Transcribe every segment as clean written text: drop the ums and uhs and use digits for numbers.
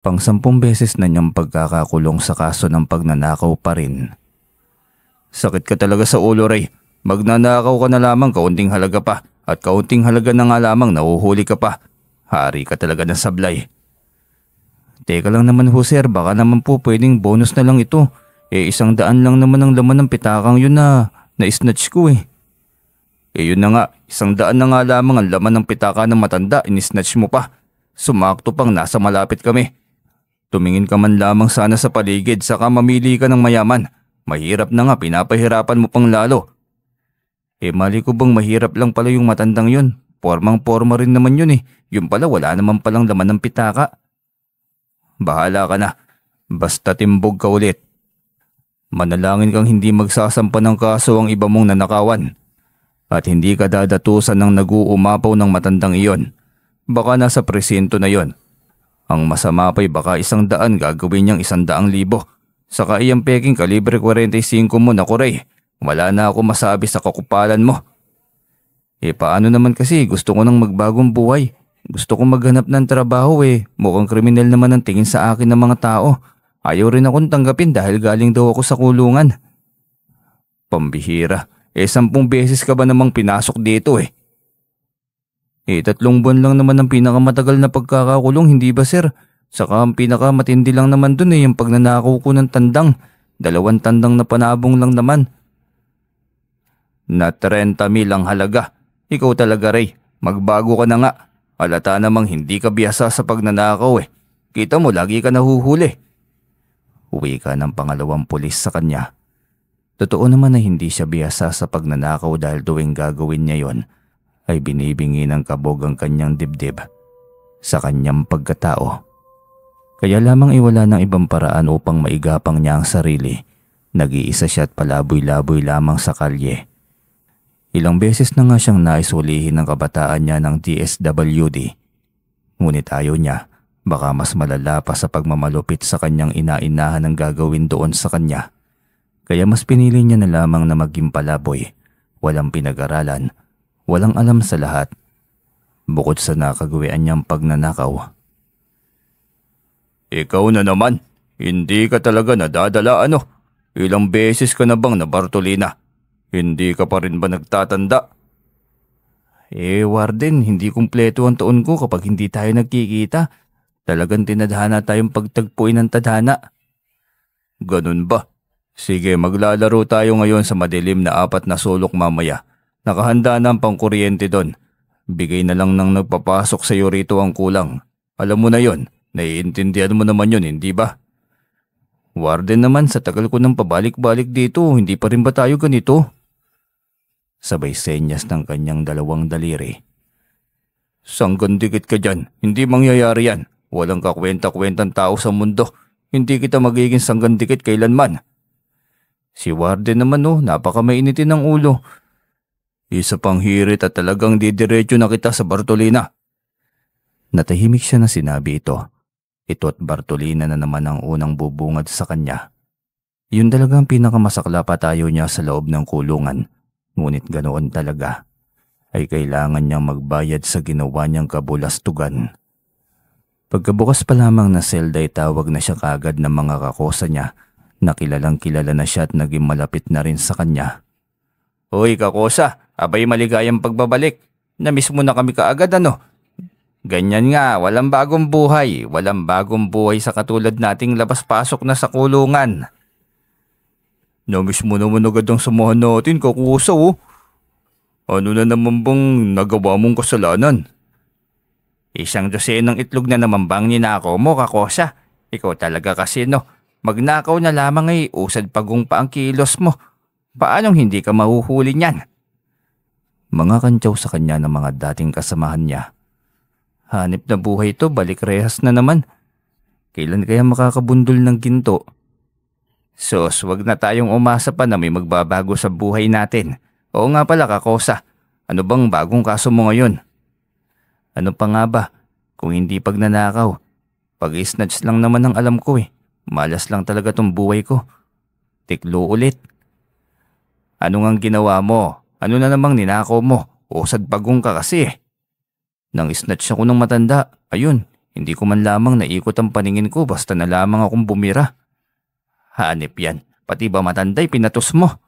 Pang-10 beses na niyang pagkakakulong sa kaso ng pagnanakaw pa rin. Sakit ka talaga sa ulo, Ray. Magnanakaw ka na lamang, kaunting halaga pa. At kaunting halaga na nga lamang, nahuhuli ka pa. Hari ka talaga ng sablay. Teka lang naman ho sir, baka naman po pwedeng bonus na lang ito. 100 lang naman ang laman ng pitakang yun na snatch ko eh. Yun na nga, 100 na nga lamang ang laman ng pitaka ng matanda, inisnatch mo pa. Sumakto pang nasa malapit kami. Tumingin ka man lamang sana sa paligid saka mamili ka ng mayaman. Mahirap na nga, pinapahirapan mo pang lalo. Mali ko bang mahirap lang pala yung matandang yun? Pormang-porma rin naman yun eh. Yung pala wala naman palang laman ng pitaka. Bahala ka na. Basta timbog ka ulit. Manalangin kang hindi magsasampa ng kaso ang iba mong nanakawan. At hindi ka dadatusan ng nag-uumapaw ng matandang iyon. Baka nasa presinto na yon. Ang masama pa'y baka 100 gagawin niyang 100,000. Saka iyang peking kalibre 45 mo na Ray. Wala na ako masabi sa kakupalan mo. Paano naman kasi gusto ko nang magbagong buhay. Gusto ko maghanap ng trabaho Mukhang kriminal naman ang tingin sa akin ng mga tao. Ayaw rin akong tanggapin dahil galing daw ako sa kulungan. Pambihira. 10 beses ka ba namang pinasok dito 3 buwan lang naman ang pinakamatagal na pagkakakulong, hindi ba sir? Saka ang pinakamatindi lang naman dun yung pagnanakaw ko ng tandang. 2 tandang na panabong lang naman. Na 30,000 ang halaga. Ikaw talaga Ray, magbago ka na nga. Halata namang hindi ka biyasa sa pagnanakaw Kita mo lagi ka nahuhuli. Uwi ka ng pangalawang pulis sa kanya. Totoo naman na hindi siya biyasa sa pagnanakaw dahil tuwing gagawin niya yon ay binibingi ng kabog ang kanyang dibdib sa kanyang pagkatao. Kaya lamang iwala ng ibang paraan upang maigapang niya ang sarili. Nag-iisa siya at palaboy-laboy lamang sa kalye. Ilang beses na nga siyang naisulihin ng kabataan niya ng DSWD. Ngunit ayaw niya, baka mas malala pa sa pagmamalupit sa kanyang inainahan ang gagawin doon sa kanya. Kaya mas pinili niya na lamang na maging palaboy, walang pinag-aralan, walang alam sa lahat, bukod sa nakagawian niyang pagnanakaw. Ikaw na naman, hindi ka talaga nadadala Ilang beses ka na bang nabartolina? Hindi ka pa rin ba nagtatanda? Warden, hindi kumpleto ang taon ko kapag hindi tayo nagkikita. Talagang tinadhana tayong pagtagpuin ng tadhana. Ganun ba? Sige, maglalaro tayo ngayon sa madilim na 4 na sulok mamaya. Nakahanda na ang pangkuryente doon. Bigay na lang ng nagpapasok sa iyo rito ang kulang. Alam mo na yon, naiintindihan mo naman yon, hindi ba? Warden naman, sa tagal ko nang pabalik-balik dito, hindi pa rin ba tayo ganito? Sabay senyas ng kanyang 2 daliri. Sanggandikit ka dyan, hindi mangyayari yan. Walang kakwenta-kwentang tao sa mundo. Hindi kita magiging sanggandikit kailanman. Si Warden naman napakamainitin ng ulo. Isa pang hirit at talagang didiretso na kita sa Bartolina. Natahimik siya na sinabi ito. Ito at Bartolina na naman ang unang bubungad sa kanya. Yun talagang pinakamasakla pa tayo niya sa loob ng kulungan. Ngunit ganoon talaga. Ay kailangan niyang magbayad sa ginawa niyang kabulastugan. Pagkabukas pa lamang na selda ay tawag na siya kaagad ng mga kakosa niya na kilalang kilala na siya at naging malapit na rin sa kanya. Hoy kakosa! Abay maligayang pagbabalik. Namiss mo na kami kaagad Ganyan nga, walang bagong buhay. Walang bagong buhay sa katulad nating labas-pasok na sa kulungan. Namiss mo naman agad ang samahan natin, kakusa Ano na naman bang nagawa mong kasalanan? 1 dosenang itlog na naman bang ninakaw mo, kakosa? Ikaw talaga kasi Magnakaw na lamang usad pagong pa ang kilos mo. Paanong hindi ka mahuhuli niyan? Mga kantyaw sa kanya ng mga dating kasamahan niya. Hanip na buhay to, balik rehas na naman. Kailan kaya makakabundol ng ginto? Sos, wag na tayong umasa pa na may magbabago sa buhay natin. Oo nga pala kakosa, ano bang bagong kaso mo ngayon? Ano pa nga ba? Kung hindi pagnanakaw. Pag-snatch lang naman ang alam ko Malas lang talaga tong buhay ko. Tiklo ulit. Ano ngang ginawa mo? Ano na namang ninakaw mo? Usad pagong ka kasi Nang snatch ako ng matanda, ayun, Hindi ko man lamang naikot ang paningin ko basta na lamang akong bumira. Hanip yan, pati ba matanday pinatos mo?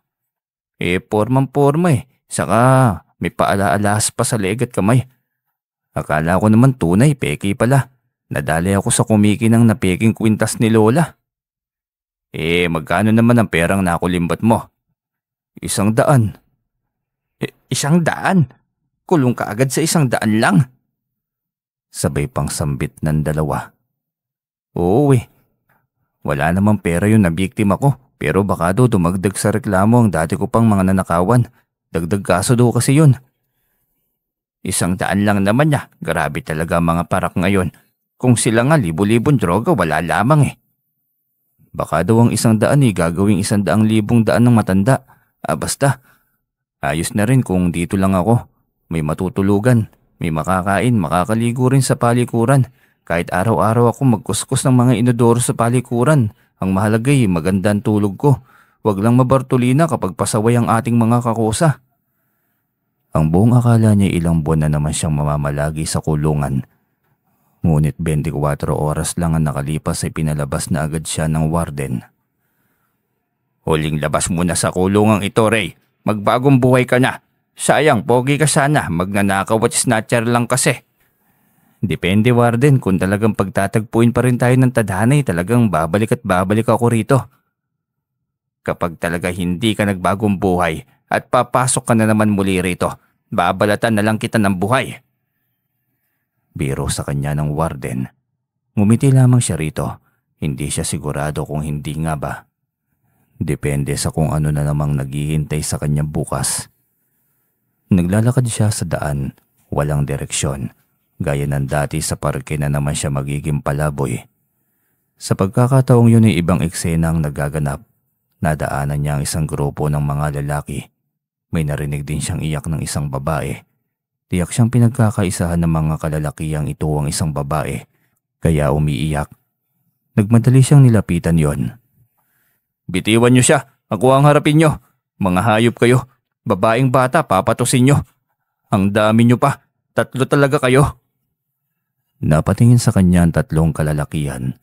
Pormang-porma eh. Saka may paala-alas pa sa leeg at kamay. Akala ko naman tunay, peki pala. Nadali ako sa kumikinang na peking kwintas ni Lola. Magkano naman ang perang nakulimbat mo? 100. 100? Kulong ka agad sa 100 lang. Sabay pang sambit ng dalawa. Oo wala namang pera yun na biktima ko. Pero baka daw dumagdag sa reklamo ang dati ko pang mga nanakawan. Dagdag kaso daw kasi yun. 100 lang naman niya. Grabe talaga mga parak ngayon. Kung sila nga libo-libong droga wala lamang eh. Baka daw ang 100 gagawing 100,000 daan ng matanda. Basta. Ayos na rin kung dito lang ako. May matutulugan. May makakain, makakaligo rin sa palikuran. Kahit araw-araw ako magkuskus ng mga inodoro sa palikuran. Ang mahalagay, maganda ang tulog ko. Huwag lang mabartolina kapag pasaway ang ating mga kakusa. Ang buong akala niya ilang buwan na naman siyang mamamalagi sa kulungan. Ngunit 24 oras lang ang nakalipas ay pinalabas na agad siya ng warden. Huling labas mo na sa kulungang ito, Ray. Magbagong buhay ka na. Sayang, pogi ka sana. Magnanakaw at snatcher lang kasi. Depende, warden. Kung talagang pagtatagpuin pa rin tayo ng tadhana talagang babalik at babalik ako rito. Kapag talaga hindi ka nagbagong buhay at papasok ka na naman muli rito, babalatan na lang kita ng buhay. Biro sa kanya ng warden. Ngumiti lamang siya rito. Hindi siya sigurado kung hindi nga ba. Depende sa kung ano na namang naghihintay sa kanya bukas. Naglalakad siya sa daan, walang direksyon. Gaya ng dati sa parke na naman siya magiging palaboy. Sa pagkakataong yun ay ibang eksena ang nagaganap. Nadaanan niya ang isang grupo ng mga lalaki. May narinig din siyang iyak ng isang babae. Tiyak siyang pinagkakaisahan ng mga kalalakihang ito ang isang babae. Kaya umiiyak. Nagmadali siyang nilapitan yon. Bitiwan niyo siya. Ako ang harapin niyo. Mga hayop kayo. Babaeng bata papatusin niyo. Ang dami niyo pa. 3 talaga kayo. Napatingin sa kanya ang 3 kalalakihan.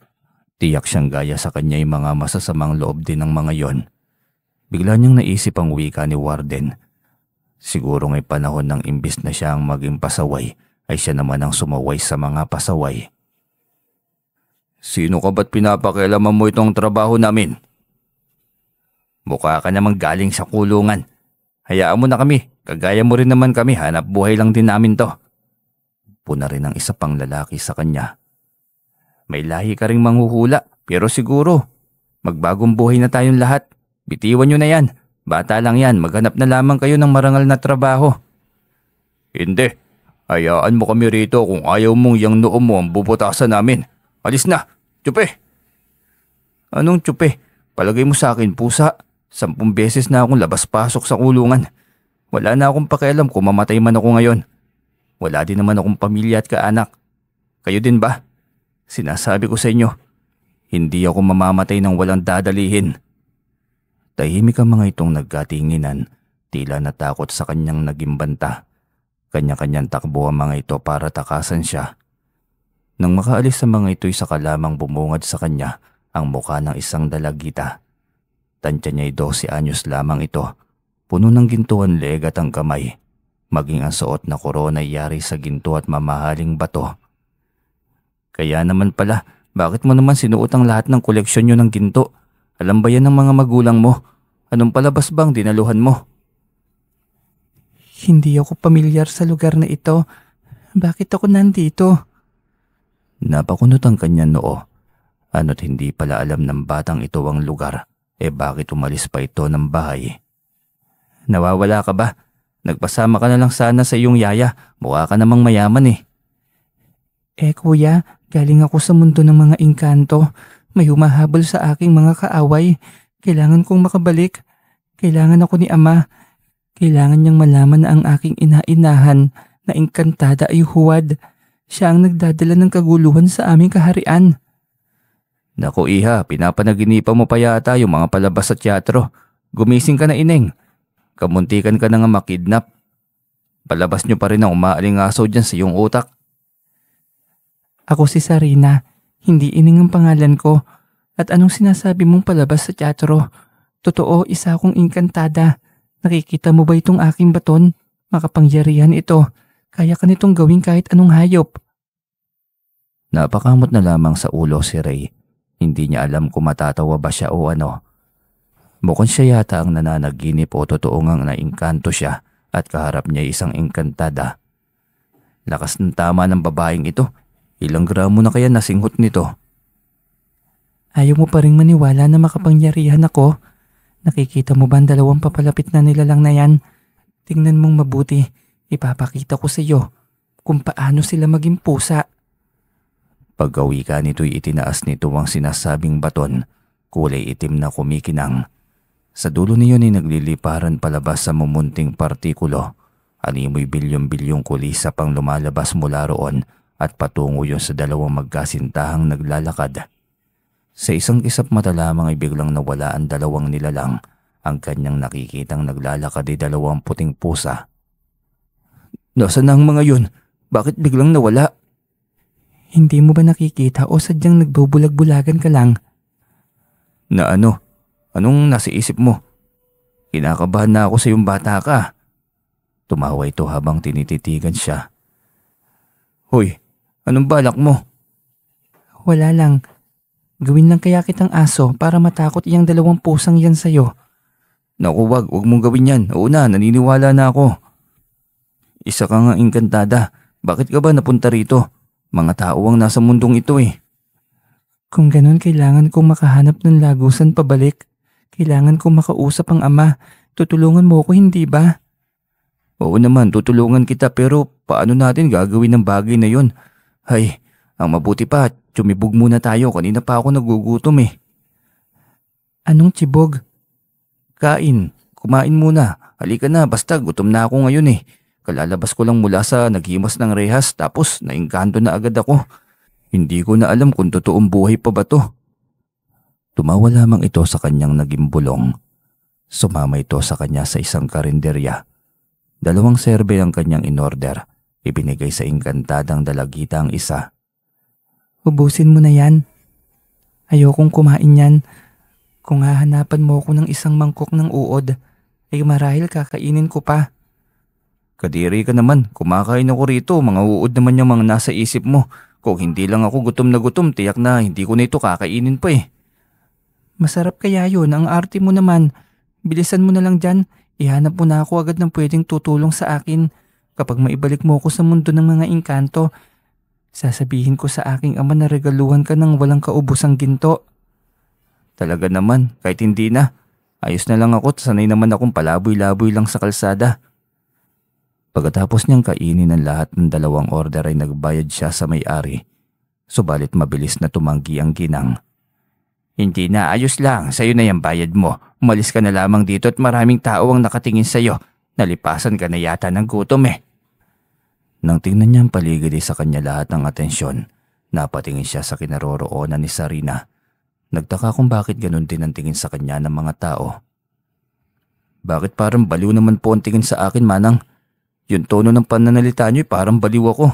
Tiyak siyang gaya sa kanya yung mga masasamang loob din ng mga yon. Bigla niyang naisip ang wika ni warden. Siguro ngay panahon ng imbis na siya ang maging pasaway, ay siya naman ang sumaway sa mga pasaway. Sino ka ba't pinapakialaman mo itong trabaho namin? Mukha ka namang galing sa kulungan. Hayaan mo na kami, kagaya mo rin naman kami, hanap buhay lang din namin to. Puna rin ang isa pang lalaki sa kanya. May lahi ka ring manghuhula, pero siguro, magbagong buhay na tayong lahat. Bitiwan nyo na yan. Bata lang yan, maghanap na lamang kayo ng marangal na trabaho. Hindi. Hayaan mo kami rito kung ayaw mong yang noo mo ang bubutasan namin. Alis na, tsupe. Anong tsupe? Palagay mo sa akin, pusa. 10 beses na akong labas-pasok sa kulungan. Wala na akong pakialam kung mamatay man ako ngayon. Wala din naman akong pamilya at kaanak. Kayo din ba? Sinasabi ko sa inyo, hindi ako mamamatay ng walang dadalihin. Tahimik ang mga itong nagkatinginan, tila natakot sa kanyang naging banta. Kanya-kanyang takbo ang mga ito para takasan siya. Nang makaalis sa mga ito'y saka lamang bumungad sa kanya ang mukha ng isang dalagita. Tansya niya'y 12 anyos lamang ito, puno ng ginto ang leeg at ang kamay. Maging ang suot na korona yari sa ginto at mamahaling bato. Kaya naman pala, bakit mo naman sinuot ang lahat ng koleksyon nyo ng ginto? Alam ba yan ng mga magulang mo? Anong palabas bang dinaluhan mo? Hindi ako pamilyar sa lugar na ito. Bakit ako nandito? Napakunot ang kanyang noo. Ano't hindi pala alam ng batang ito ang lugar. Bakit umalis pa ito ng bahay? Nawawala ka ba? Nagpasama ka na lang sana sa iyong yaya. Mukha ka namang mayaman Kuya, galing ako sa mundo ng mga engkanto. May humahabol sa aking mga kaaway. Kailangan kong makabalik. Kailangan ako ni Ama. Kailangan niyang malaman na ang aking inainahan na engkantada ay huwad. Siya ang nagdadala ng kaguluhan sa aming kaharian. Naku iha, pinapanaginipan mo pa yata yung mga palabas sa teatro. Gumising ka na ineng. Kamuntikan ka na nga makidnap. Palabas nyo pa rin ang umaalingasaw dyan sa iyong utak. Ako si Sarina, hindi Ining ang pangalan ko. At anong sinasabi mong palabas sa teatro? Totoo, isa akong engkantada. Nakikita mo ba itong aking baton? Makapangyarihan ito. Kaya ka nitong gawin kahit anong hayop. Napakamot na lamang sa ulo si Ray. Hindi niya alam kung matatawa ba siya o ano. Mukhang siya yata ang nananaginip o totoo ngang naingkanto siya at kaharap niya isang engkantada. Lakas ng tama ng babaeng ito. Ilang gramo na kaya nasinghot nito? Ayaw mo pa ring maniwala na makapangyarihan ako? Nakikita mo ba ang dalawang papalapit na nilalang na yan? Tingnan mong mabuti. Ipapakita ko sa iyo kung paano sila maging pusa. Paggawi ka nito'y itinaas nito ang sinasabing baton, kulay itim na kumikinang. Sa dulo niyon ay nagliliparan palabas sa mumunting partikulo. Animoy bilyong-bilyong kulisa pang lumalabas mula roon at patungo yon sa dalawang magkasintahang naglalakad. Sa isang kisap mata lamang ay biglang nawala ang dalawang nilalang. Ang kanyang nakikitang naglalakad ay dalawang puting pusa. Nasaan na ang mga yun? Bakit biglang nawala? Hindi mo ba nakikita o sadyang nagbubulag-bulagan ka lang? Na ano? Anong nasa isip mo? Kinakabahan na ako sa iyong bata ka. Tumawa ito habang tinititigan siya. Hoy, anong balak mo? Wala lang. Gawin lang kaya kitang aso para matakot iyang dalawang pusang yan sa'yo. Naku, wag mong gawin yan. Oo na, naniniwala na ako. Isa ka nga engkantada. Bakit ka ba napunta rito? Mga tao ang nasa mundong ito eh. Kung ganun, kailangan kong makahanap ng lagusan pabalik. Kailangan kong makausap ang ama. Tutulungan mo ako, hindi ba? Oo naman, tutulungan kita pero paano natin gagawin ang bagay na yon? Hay, ang mabuti pa, tsumibog muna tayo. Kanina pa ako nagugutom eh. Anong tsibog? Kain, kumain muna. Halika na, basta gutom na ako ngayon eh. Kalalabas ko lang mula sa naghimas ng rehas tapos naingkanto na agad ako. Hindi ko na alam kung totoong buhay pa ba to. Tumawa lamang ito sa kanyang naging bulong. Sumama ito sa kanya sa isang karinderya. 2 serbe ang kanyang inorder. Ibinigay sa engkantadang dalagita ang isa. Ubusin mo na yan. Ayokong kumain yan. Kung hahanapan mo ko ng isang mangkok ng uod, ay marahil kakainin ko pa. Kadiri ka naman, kumakain ako rito, mga uod naman yung mga nasa isip mo. Kung hindi lang ako gutom na gutom, tiyak na hindi ko na ito kakainin pa eh. Masarap kaya yun, ang arte mo naman. Bilisan mo na lang dyan, ihanap mo na ako agad ng pwedeng tutulong sa akin. Kapag maibalik mo ako sa mundo ng mga engkanto, sasabihin ko sa aking ama na regaluhan ka ng walang kaubusang ginto. Talaga naman, kahit hindi na. Ayos na lang ako, sanay naman akong palaboy-laboy lang sa kalsada. Pagkatapos niyang kainin ang lahat ng 2 order ay nagbayad siya sa may-ari. Subalit mabilis na tumanggi ang ginang. Hindi na, ayos lang, sa'yo na yung bayad mo. Umalis ka na lamang dito at maraming tao ang nakatingin sa'yo. Nalipasan ka na yata ng gutom eh. Nang tingnan niya ang paligid sa kanya lahat ng atensyon, napatingin siya sa kinaroroonan ni Sarina. Nagtaka kung bakit ganun din ang tingin sa kanya ng mga tao. Bakit parang baliw naman po ang tingin sa akin, Manang? Yung tono ng pananalita niyo'y parang baliw ako.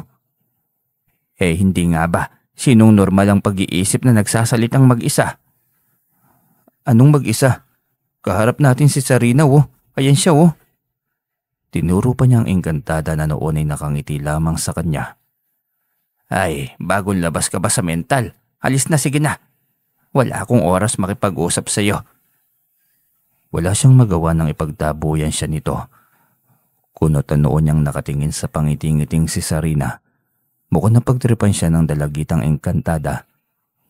Eh hindi nga ba? Sinong normal ang pag-iisip na nagsasalitang mag-isa? Anong mag-isa? Kaharap natin si Sarina oh. Ayan siya oh. Tinuro pa niya ang engkantada na noon ay nakangiti lamang sa kanya. Ay, bagong labas ka ba sa mental? Alis na, sige na. Wala akong oras makipag-usap sa iyo. Wala siyang magawa nang ipagtabuyan siya nito. Kunot ang noon niyang nakatingin sa pangiting-ngiting si Sarina. Mukhang napagtripan siya ng dalagitang engkantada.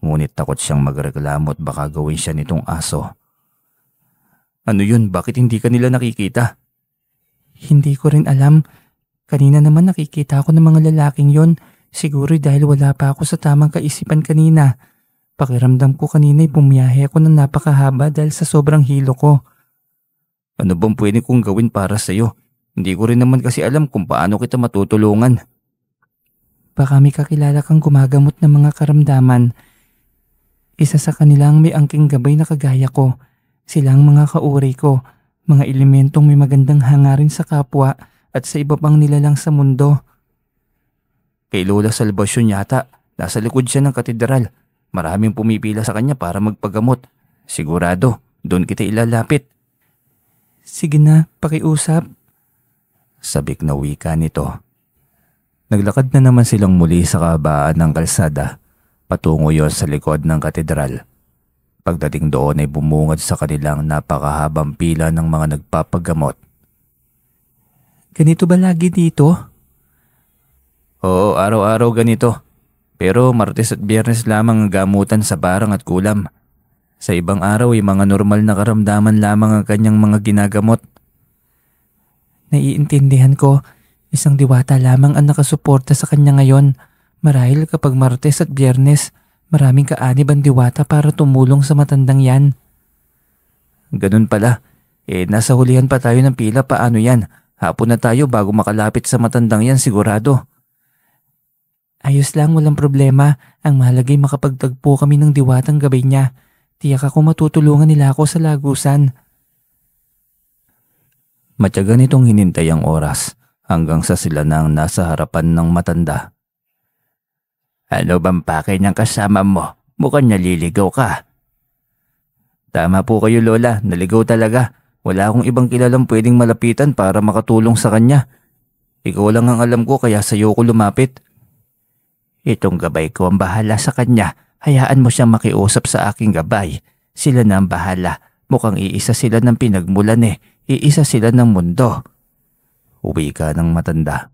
Ngunit takot siyang magreklamo at baka gawin siya nitong aso. Ano yun? Bakit hindi ka nila nakikita? Hindi ko rin alam. Kanina naman nakikita ako ng mga lalaking yon. Siguro dahil wala pa ako sa tamang kaisipan kanina. Pakiramdam ko kanina'y bumiyahe ako ng napakahaba dahil sa sobrang hilo ko. Ano bang pwede kong gawin para sa'yo? Hindi ko rin naman kasi alam kung paano kita matutulungan. Baka may kakilala kang gumagamot ng mga karamdaman. Isa sa kanilang may angking gabay na kagaya ko. Sila ang mga kauri ko, mga elementong may magandang hangarin sa kapwa at sa iba pang nilalang sa mundo. Kay Lola Salvacion yata, Nasa likod siya ng katedral. Maraming pumipila sa kanya para magpagamot. Sigurado, doon kita ilalapit. Sige na, pakiusap. Sabik na wika nito. Naglakad na naman silang muli sa kahabaan ng kalsada. Patungo yon sa likod ng katedral. Pagdating doon ay bumungad sa kanilang napakahabang pila ng mga nagpapagamot. Ganito ba lagi dito? Oo, araw-araw ganito. Pero Martes at Biyernes lamang ang gamutan sa barang at kulam. Sa ibang araw ay mga normal na karamdaman lamang ang kanyang mga ginagamot. Naiintindihan ko, isang diwata lamang ang nakasuporta sa kanya ngayon. Marahil kapag Martes at Biyernes, maraming kaanib ang diwata para tumulong sa matandang yan. Ganun pala. Nasa hulihan pa tayo ng pila, paano yan? Hapon na tayo bago makalapit sa matandang yan sigurado. Ayos lang, walang problema. Ang mahalagay makapagtagpo kami ng diwatang gabay niya. Tiyak ako matutulungan nila ako sa lagusan. Matyaga nitong hinintay ang oras hanggang sa sila nang nasa harapan ng matanda. Ano bang pakay ng kasama mo? Mukhang naliligaw ka. Tama po kayo Lola, naligaw talaga. Wala akong ibang kilalang pwedeng malapitan para makatulong sa kanya. Ikaw lang ang alam ko kaya sa'yo ko lumapit. Itong gabay ko ang bahala sa kanya. Hayaan mo siyang makiusap sa aking gabay. Sila na ang bahala. Mukhang iisa sila ng pinagmulan Iisa sila ng mundo. Uwi ka ng matanda.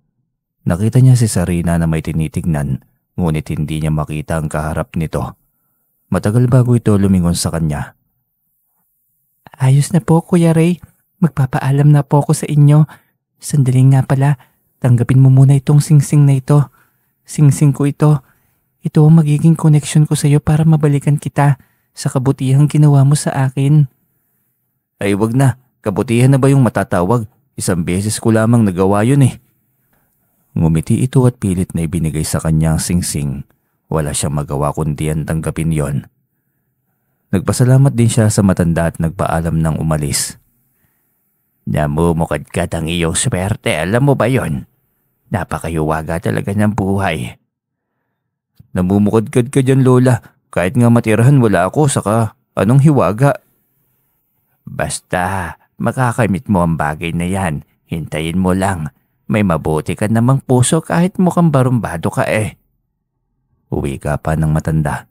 Nakita niya si Sarina na may tinitignan, ngunit hindi niya makita ang kaharap nito. Matagal bago ito lumingon sa kanya. Ayos na po, Kuya Ray. Magpapaalam na po ako sa inyo. Sandali nga pala, tanggapin mo muna itong singsing na ito. Singsing ko ito. Ito ang magiging connection ko sa iyo para mabalikan kita sa kabutihang ginawa mo sa akin. Ay wag na, kabutihan na ba yung matatawag? Isang beses ko lamang nagawa yun Ngumiti ito at pilit na ibinigay sa kanya ang singsing. Wala siyang magawa kundi ang tanggapin yon. Nagpasalamat din siya sa matanda at nagpaalam ng umalis. Namumukadkad ang iyong swerte, alam mo ba yon? Napakayuwaga talaga ng buhay. Namumukadkad ka dyan Lola, kahit nga matirahan wala ako saka anong hiwaga? Basta, makakamit mo ang bagay na yan, hintayin mo lang. May mabuti ka namang puso kahit mukhang barumbado ka Uwi ka pa ng matanda.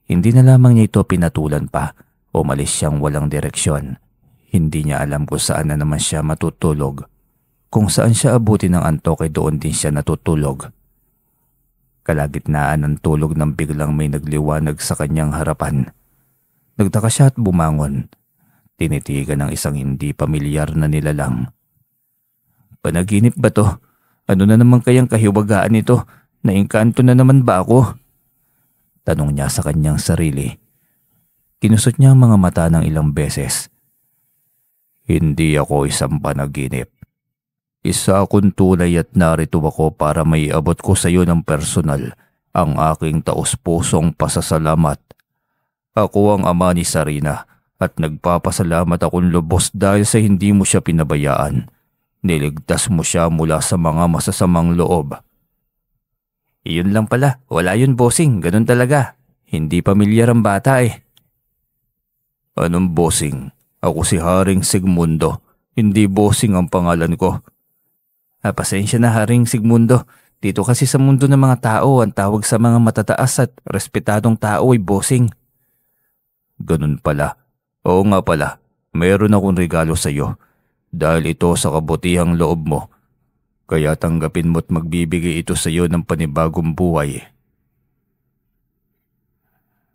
Hindi na lamang niya ito pinatulan pa, umalis siyang walang direksyon. Hindi niya alam kung saan na naman siya matutulog. Kung saan siya abuti ng antok ay doon din siya natutulog. Kalagitnaan ng tulog nang biglang may nagliwanag sa kanyang harapan. Nagtaka siya at bumangon. Tinitigan ng isang hindi pamilyar na nilalang. Panaginip ba to? Ano na naman kayang kahiwagaan nito? Naingkanto na naman ba ako? Tanong niya sa kanyang sarili. Kinusot niya ang mga mata ng ilang beses. Hindi ako isang panaginip. Isa akong tunay at narito ako para maiabot ko sa iyo ng personal ang aking taos-pusong pasasalamat. Ako ang ama ni Sarina at nagpapasalamat akong lubos dahil sa hindi mo siya pinabayaan. Niligtas mo siya mula sa mga masasamang loob. Iyon lang pala, wala yun bossing, ganun talaga. Hindi pamilyar ang bata Anong bossing? Ako si Haring Sigmundo, hindi bossing ang pangalan ko. Pasensya na Haring Sigmundo, dito kasi sa mundo ng mga tao ang tawag sa mga matataas at respetadong tao ay bossing. Ganun pala. Oo nga pala, mayroon akong regalo sa iyo. Dahil ito sa kabutihang loob mo. Kaya tanggapin mo't magbibigay ito sa iyo ng panibagong buhay.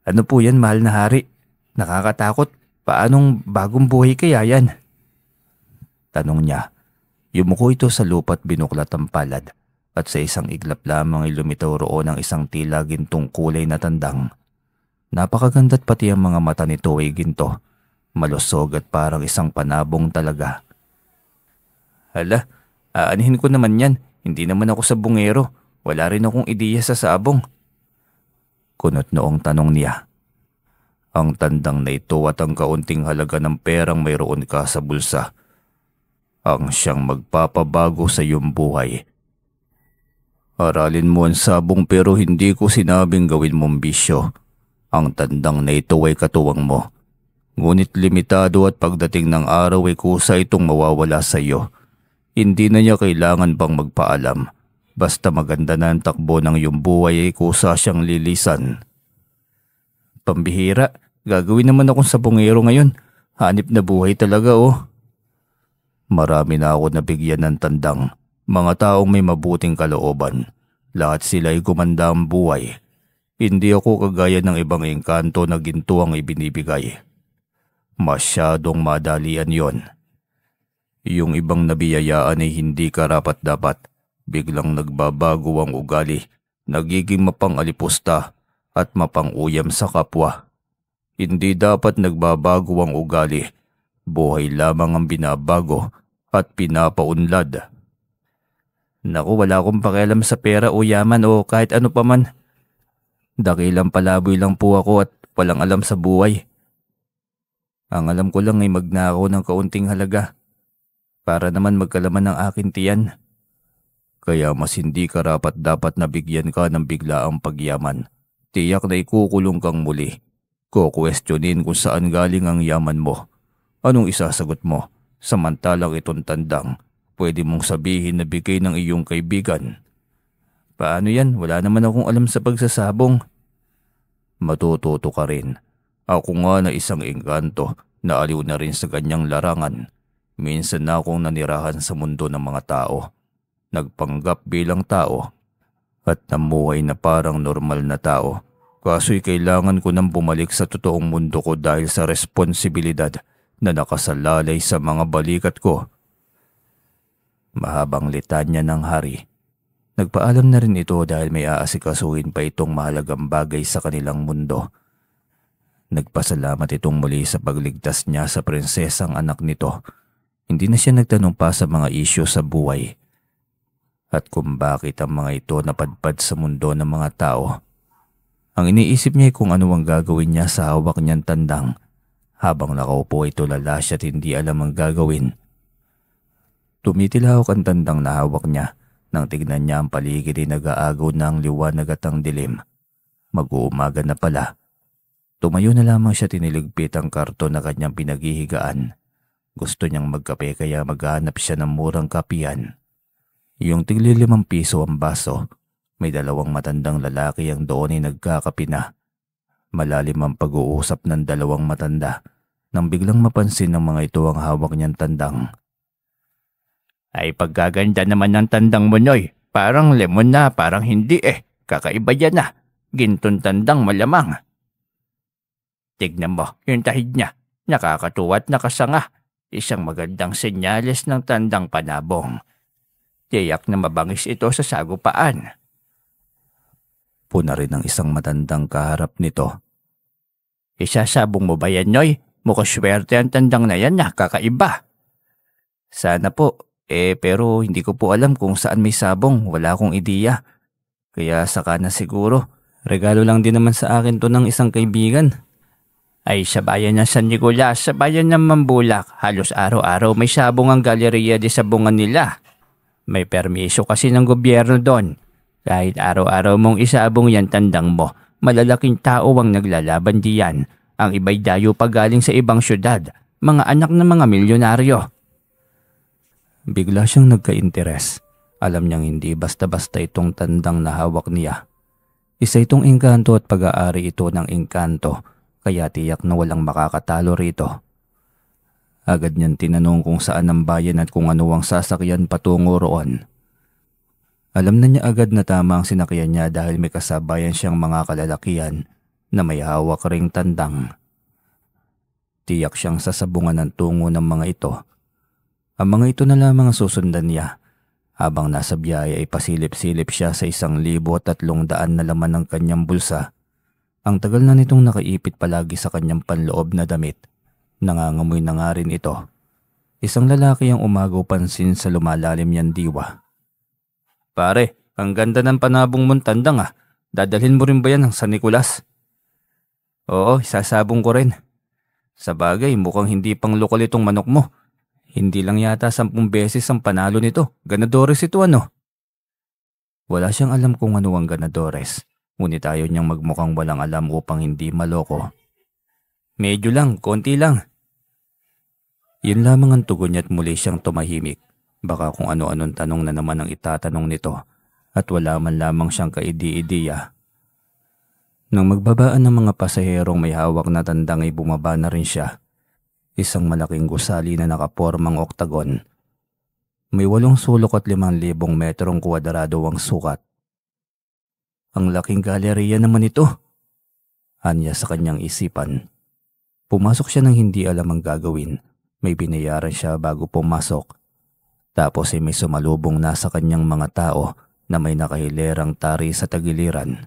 Ano po yan, mahal na hari? Nakakatakot. Paanong bagong buhay kaya yan? Tanong niya. Yumuko ito sa lupa at binuklat ang palad. At sa isang iglap lamang ay lumitaw roon ang isang tila gintong kulay na tandang. Napakaganda't pati ang mga mata nito ay ginto. Malusog at parang isang panabong talaga. Hala, aanihin ko naman yan. Hindi naman ako sabungero. Wala rin akong ideya sa sabong. Kunot noong tanong niya. Ang tandang na ito at ang kaunting halaga ng perang mayroon ka sa bulsa. Ang siyang magpapabago sa iyong buhay. Aralin mo ang sabong pero hindi ko sinabing gawin mong bisyo. Ang tandang na ito ay katuwang mo. Ngunit limitado at pagdating ng araw ay kusa itong mawawala sa iyo. Hindi na niya kailangan pang magpaalam. Basta maganda na ang takbo ng iyong buhay ay kusa siyang lilisan. Pambihira, gagawin naman akong sabongero ngayon. Hanip na buhay talaga oh. Marami na ako nabigyan ng tandang. Mga taong may mabuting kalooban. Lahat sila ay gumanda ang buhay. Hindi ako kagaya ng ibang engkanto na ginto ang ibinibigay. Masyadong madalian yon. Yung ibang nabiyayaan ay hindi karapat-dapat. Biglang nagbabago ang ugali. Nagiging mapang-alipusta at mapang-uyam sa kapwa. Hindi dapat nagbabago ang ugali. Buhay lamang ang binabago at pinapaunlad. Naku, wala akong pakialam sa pera o yaman o kahit ano pa man. Dakilang palaboy lang po ako at walang alam sa buhay. Ang alam ko lang ay magnakaw ng kaunting halaga para naman magkalaman ng aking tiyan. Kaya mas hindi karapat dapat na bigyan ka ng biglaang pagyaman. Tiyak na ikukulong kang muli. Kukwestiyonin kung saan galing ang yaman mo. Anong isasagot mo? Samantalang itong tandang, pwede mong sabihin na bigay ng iyong kaibigan. Paano yan? Wala naman akong alam sa pagsasabong. Matututo ka rin. Ako nga na isang engkanto na aliw na rin sa kanyang larangan. Minsan na akong nanirahan sa mundo ng mga tao. Nagpanggap bilang tao at namuhay na parang normal na tao. Kaso'y kailangan ko nang bumalik sa totoong mundo ko dahil sa responsibilidad na nakasalalay sa mga balikat ko. Mahabang litanya ng hari. Nagpaalam na rin ito dahil may aasikasuhin pa itong mahalagang bagay sa kanilang mundo. Nagpasalamat itong muli sa pagligtas niya sa prinsesang anak nito. Hindi na siya nagtanong pa sa mga isyu sa buhay. At kung bakit ang mga ito napadpad sa mundo ng mga tao. Ang iniisip niya ay kung ano ang gagawin niya sa hawak niyang tandang. Habang nakaupo ito lala siya at hindi alam ang gagawin. Tumitilahok ang tandang na hawak niya nang tignan niya ang paligid ay nag-aagaw na ang liwanag at ang dilim. Mag-uumaga na pala. Tumayo na lamang siya tiniligpit ang karton na kanyang pinaghihigaan. Gusto niyang magkape kaya maghanap siya ng murang kapihan. Yung tigli 5 piso ang baso. May 2 matandang lalaki ang doon ay nagkakape na. Malalim ang pag-uusap ng 2 matanda nang biglang mapansin ng mga ito ang hawak niyang tandang. Ay pagkaganda naman ng tandang mo, Noy. Parang lemon na, parang hindi eh. Kakaiba yan na. Gintong tandang malamang. Tignan mo, yung tahid niya. Nakakatuwa at nakasanga. Isang magandang senyales ng tandang panabong. Tiyak na mabangis ito sa sagupaan. Puna rin ang isang matandang kaharap nito. Isasabong mo ba yan, Noy? Mukhang swerte ang tandang na yan na, kakaiba. Sana po. Pero hindi ko po alam kung saan may sabong. Wala akong ideya. Kaya saka na siguro. Regalo lang din naman sa akin to ng isang kaibigan. Ay sa bayan ng San Nicolas, sa bayan ng Mambulak, halos araw-araw may sabong ang galeriya de sabungan nila. May permiso kasi ng gobyerno doon. Kahit araw-araw mong isabong yan tandang mo, malalaking tao ang naglalaban diyan. Ang iba'y dayo pa galing sa ibang syudad, mga anak ng mga milyonaryo. Bigla siyang nagka-interes. Alam niyang hindi basta-basta itong tandang na hawak niya. Isa itong engkanto at pag-aari ito ng engkanto, kaya tiyak na walang makakatalo rito. Agad niyang tinanong kung saan ang bayan at kung ano ang sasakyan patungo roon. Alam na niya agad na tama ang sinakyan niya dahil may kasabayan siyang mga kalalakihan na may hawak ring tandang. Tiyak siyang sasabungan ng tungo ng mga ito. Ang mga ito na lamang ang susundan niya. Habang nasa biyahe ay pasilip-silip siya sa 1,300 na laman ng kanyang bulsa. Ang tagal na nitong nakaipit palagi sa kanyang panloob na damit. Nangangamoy na nga rin ito. Isang lalaki ang umagaw pansin sa lumalalim niyang diwa. Pare, ang ganda ng panabong mong tandang ah. Dadalhin mo rin ba yan ng San Nicolas? Oo, isasabong ko rin. Sa bagay, mukhang hindi pang lokal itong manok mo. Hindi lang yata 10 beses ang panalo nito. Ganadores ito ano? Wala siyang alam kung ano ang ganadores, ngunit ayaw niyang magmukhang walang alam upang hindi maloko. Medyo lang, konti lang. Yun lamang ang tugon niya at muli siyang tumahimik. Baka kung ano-anong tanong na naman ang itatanong nito at wala man lamang siyang kaidi-ideya. Nang magbabaan ng mga pasaherong may hawak na tandang ay bumaba na rin siya. Isang malaking gusali na nakapormang oktagon. May 8 sulok at 5,000 metrong kwadrado ang sukat. Ang laking galeriya naman ito, anya sa kanyang isipan. Pumasok siya nang hindi alam ang gagawin. May binayaran siya bago pumasok. Tapos ay may sumalubong na sa kanyang mga tao na may nakahilerang tari sa tagiliran.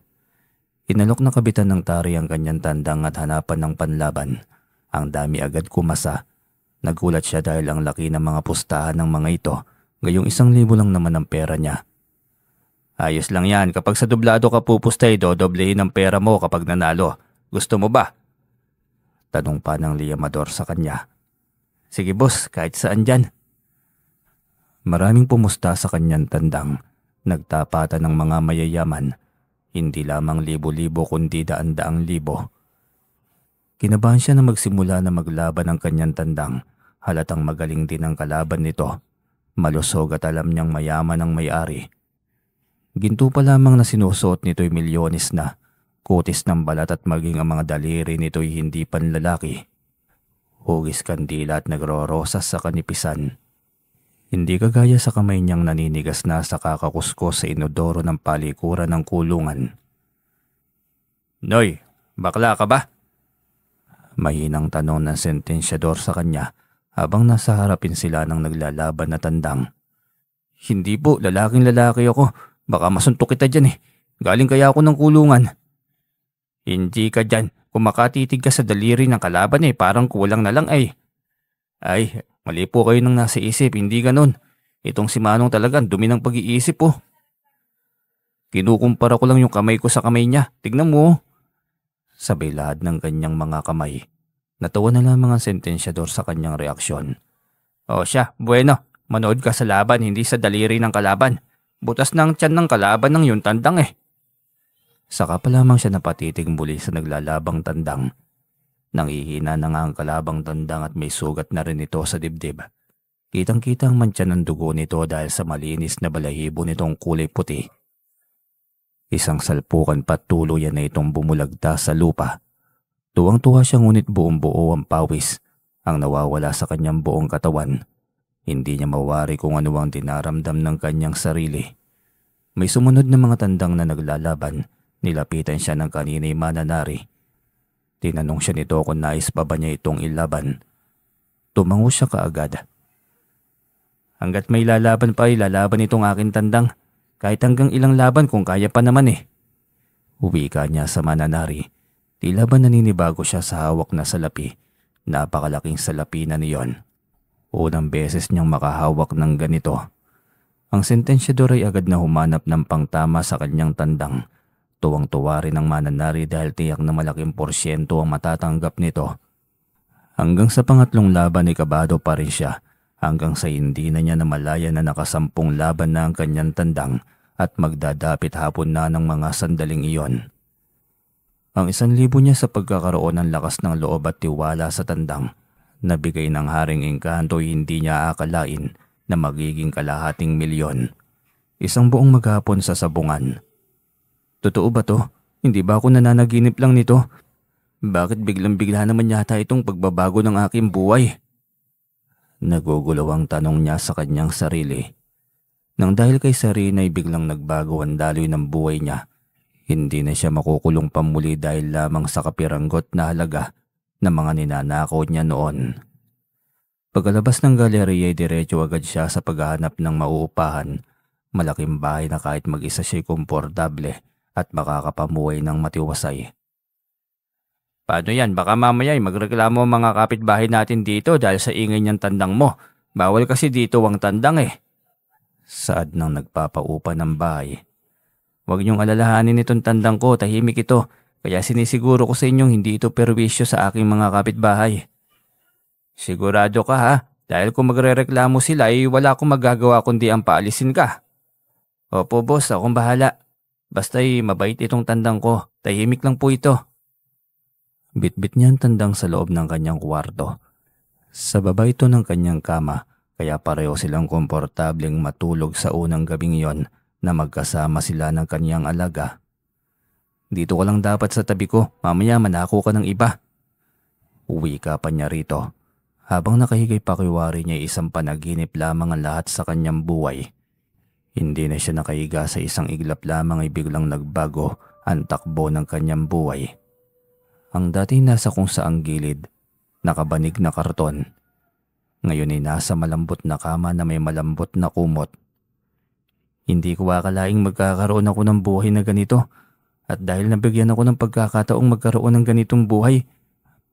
Inalok na kabitan ng tari ang kanyang tandang at hanapan ng panlaban. Ang dami agad kumasa. Nagulat siya dahil ang laki ng mga pustahan ng mga ito, gayong 1,000 lang naman ang pera niya. Ayos lang yan, kapag sa dublado ka pupustay, dodoblehin ang pera mo kapag nanalo. Gusto mo ba? Tanong pa ng liyamador sa kanya. Sige boss, kahit saan dyan. Maraming pumusta sa kanyang tandang. Nagtapatan ng mga mayayaman. Hindi lamang libo-libo kundi daan-daang libo. Kinabahan siya na magsimula na maglaban ang kanyang tandang. Halatang magaling din ang kalaban nito. Malusog at alam niyang mayaman ang may-ari. Ginto pa lamang na sinusuot nito'y milyones na. Kutis ng balat at maging ang mga daliri nito'y hindi panlalaki. Hugis kandila at nagrorosas sa kanipisan. Hindi kagaya sa kamay niyang naninigas na sa kakakuskos sa inodoro ng palikuran ng kulungan. Noy, bakla ka ba? Mahinang tanong ng sentensyador sa kanya habang nasa harapin sila ng naglalaban na tandang. Hindi po, lalaking lalaki ako. Baka masuntok kita dyan eh. Galing kaya ako ng kulungan. Hindi ka dyan. Kung makatitig ka sa daliri ng kalaban eh, parang kulang na lang ay. Ay, mali po kayo nang nasa isip, hindi ganon. Itong si Manong talagang dumi ng pag-iisip po. Kinukumpara ko lang yung kamay ko sa kamay niya. Tignan mo. Sabay lahad ng kanyang mga kamay. Natawa na lamang ang sentensyador sa kanyang reaksyon. O siya, bueno, manood ka sa laban, hindi sa daliri ng kalaban. Butas ng tiyan ng kalaban ng yung tandang eh. Saka pa lamang siya napatitig muli sa naglalabang tandang. Nangihina na nga ang kalabang tandang at may sugat na rin ito sa dibdib. Kitang-kita ang mantsa ng dugo nito dahil sa malinis na balahibo nitong kulay puti. Isang salpukan pa tuluyan na itong bumulagta sa lupa. Tuwang-tuwa siya ngunit buong-buo ang pawis ang nawawala sa kanyang buong katawan. Hindi niya mawari kung ano ang dinaramdam ng kanyang sarili. May sumunod na mga tandang na naglalaban. Nilapitan siya ng kanina'y mananari. Tinanong siya nito kung nais pa ba niya itong ilaban. Tumango siya kaagad. Hanggat may lalaban pa ay lalaban itong aking tandang. Kahit hanggang ilang laban kung kaya pa naman eh. Uwika niya sa mananari. Tila ba naninibago siya sa hawak na salapi. Napakalaking salapi na niyon. Unang beses niyang makahawak ng ganito. Ang sentensyador ay agad na humanap ng pangtama sa kanyang tandang. Tuwang-tuwa rin ang mananari dahil tiyak na malaking porsyento ang matatanggap nito. Hanggang sa pangatlong laban ay kabado pa rin siya. Hanggang sa hindi na niya namalaya na nakasampung laban na ang kanyang tandang at magdadapit hapon na ng mga sandaling iyon. Ang 1,000 niya sa pagkakaroon ng lakas ng loob at tiwala sa tandang. Nabigay ng Haring Engkanto hindi niya akalain na magiging kalahating milyon. Isang buong maghapon sa sabungan. Totoo ba to? Hindi ba ako nananaginip lang nito? Bakit biglang-bigla naman yata itong pagbabago ng aking buhay? Nagugulaw ang tanong niya sa kanyang sarili. Nang dahil kay Sarina ay biglang nagbago ang daloy ng buhay niya. Hindi na siya makukulong pamuli dahil lamang sa kapiranggot na halaga na mga ninanakaw niya noon. Pagkalabas ng galeriya ay diretso agad siya sa paghahanap ng mauupahan. Malaking bahay na kahit mag-isa siya'y komportable at makakapamuhay ng matiwasay. Paano yan? Baka mamaya ay magreklamo ang mga kapitbahay natin dito dahil sa ingay niyang tandang mo. Bawal kasi dito ang tandang eh. Saad ng nagpapaupa ng bahay. Huwag niyong alalahanin itong tandang ko, tahimik ito. Kaya sinisiguro ko sa inyong hindi ito perwisyo sa aking mga kapitbahay. Sigurado ka ha? Dahil kung magrereklamo sila ay wala akong magagawa kundi ang paalisin ka. Opo boss, akong bahala. Basta'y mabait itong tandang ko. Tahimik lang po ito. Bitbit niya ang tandang sa loob ng kanyang kwarto. Sa baba ito ng kanyang kama, kaya pareho silang komportableng matulog sa unang gabing iyon na magkasama sila ng kanyang alaga. Dito ka lang dapat sa tabi ko, mamaya manako ka ng iba. Uwi ka pa niya rito. Habang nakahigay pakiwari niya isang panaginip lamang ang lahat sa kanyang buhay. Hindi na siya nakahiga sa isang iglap lamang ay biglang nagbago ang takbo ng kanyang buhay. Ang dati nasa kung saang gilid, nakabanig na karton. Ngayon ay nasa malambot na kama na may malambot na kumot. Hindi ko akalaing magkakaroon ako ng buhay na ganito. At dahil nabigyan ako ng pagkakataong magkaroon ng ganitong buhay,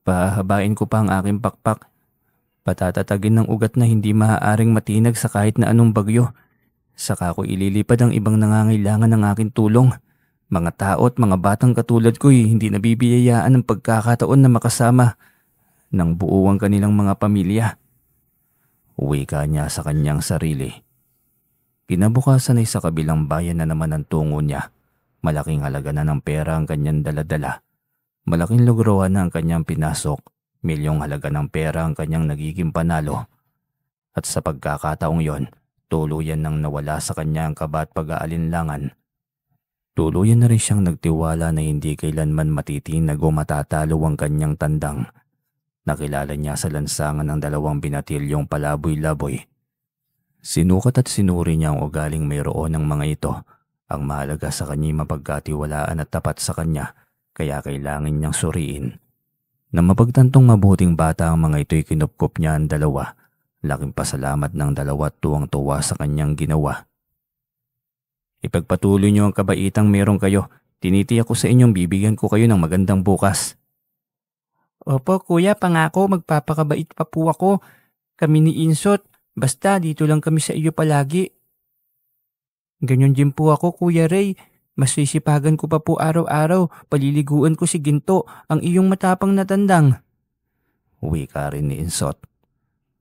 pahahabain ko pa ang aking pakpak. Patatatagin ng ugat na hindi maaaring matinag sa kahit na anong bagyo. Saka ko ililipad ang ibang nangangailangan ng aking tulong. Mga tao at mga batang katulad ko'y hindi nabibiyayaan ng pagkakataon na makasama ng buo ang kanilang mga pamilya. Uwi ka niya sa kanyang sarili. Kinabukasan ay sa kabilang bayan na naman ang tungo niya. Malaking halaga na ng pera ang kanyang daladala. Malaking lugroan na ang kanyang pinasok. Milyong halaga ng pera ang kanyang nagiging panalo. At sa pagkakataong yon, tuluyan nang nawala sa kanya ang kaba at pag-aalinlangan. Tuluyan na rin siyang nagtiwala na hindi kailanman matitinag o matatalo ang kanyang tandang. Nakilala niya sa lansangan ng 2 binatilyong palaboy-laboy. Sinukat at sinuri niya ang ugaling mayroon ng mga ito. Ang mahalaga sa kanya mapagkatiwalaan at tapat sa kanya, kaya kailangan niyang suriin. Na mapagtantong mabuting bata ang mga ito'y kinupkup niya ang 2. Laking pasalamat ng 2 at tuwang-tuwa sa kanyang ginawa. Ipagpatuloy niyo ang kabaitang meron kayo. Tinitiyak ko sa inyong bibigyan ko kayo ng magandang bukas. Opo kuya, pangako magpapakabait pa po ako. Kami ni Insot, basta dito lang kami sa iyo palagi. Ganyan din po ako Kuya Ray. Mas sisipagan ko pa po araw-araw. Paliliguan ko si Ginto, ang iyong matapang na tandang. Uwi ka rin ni Insot.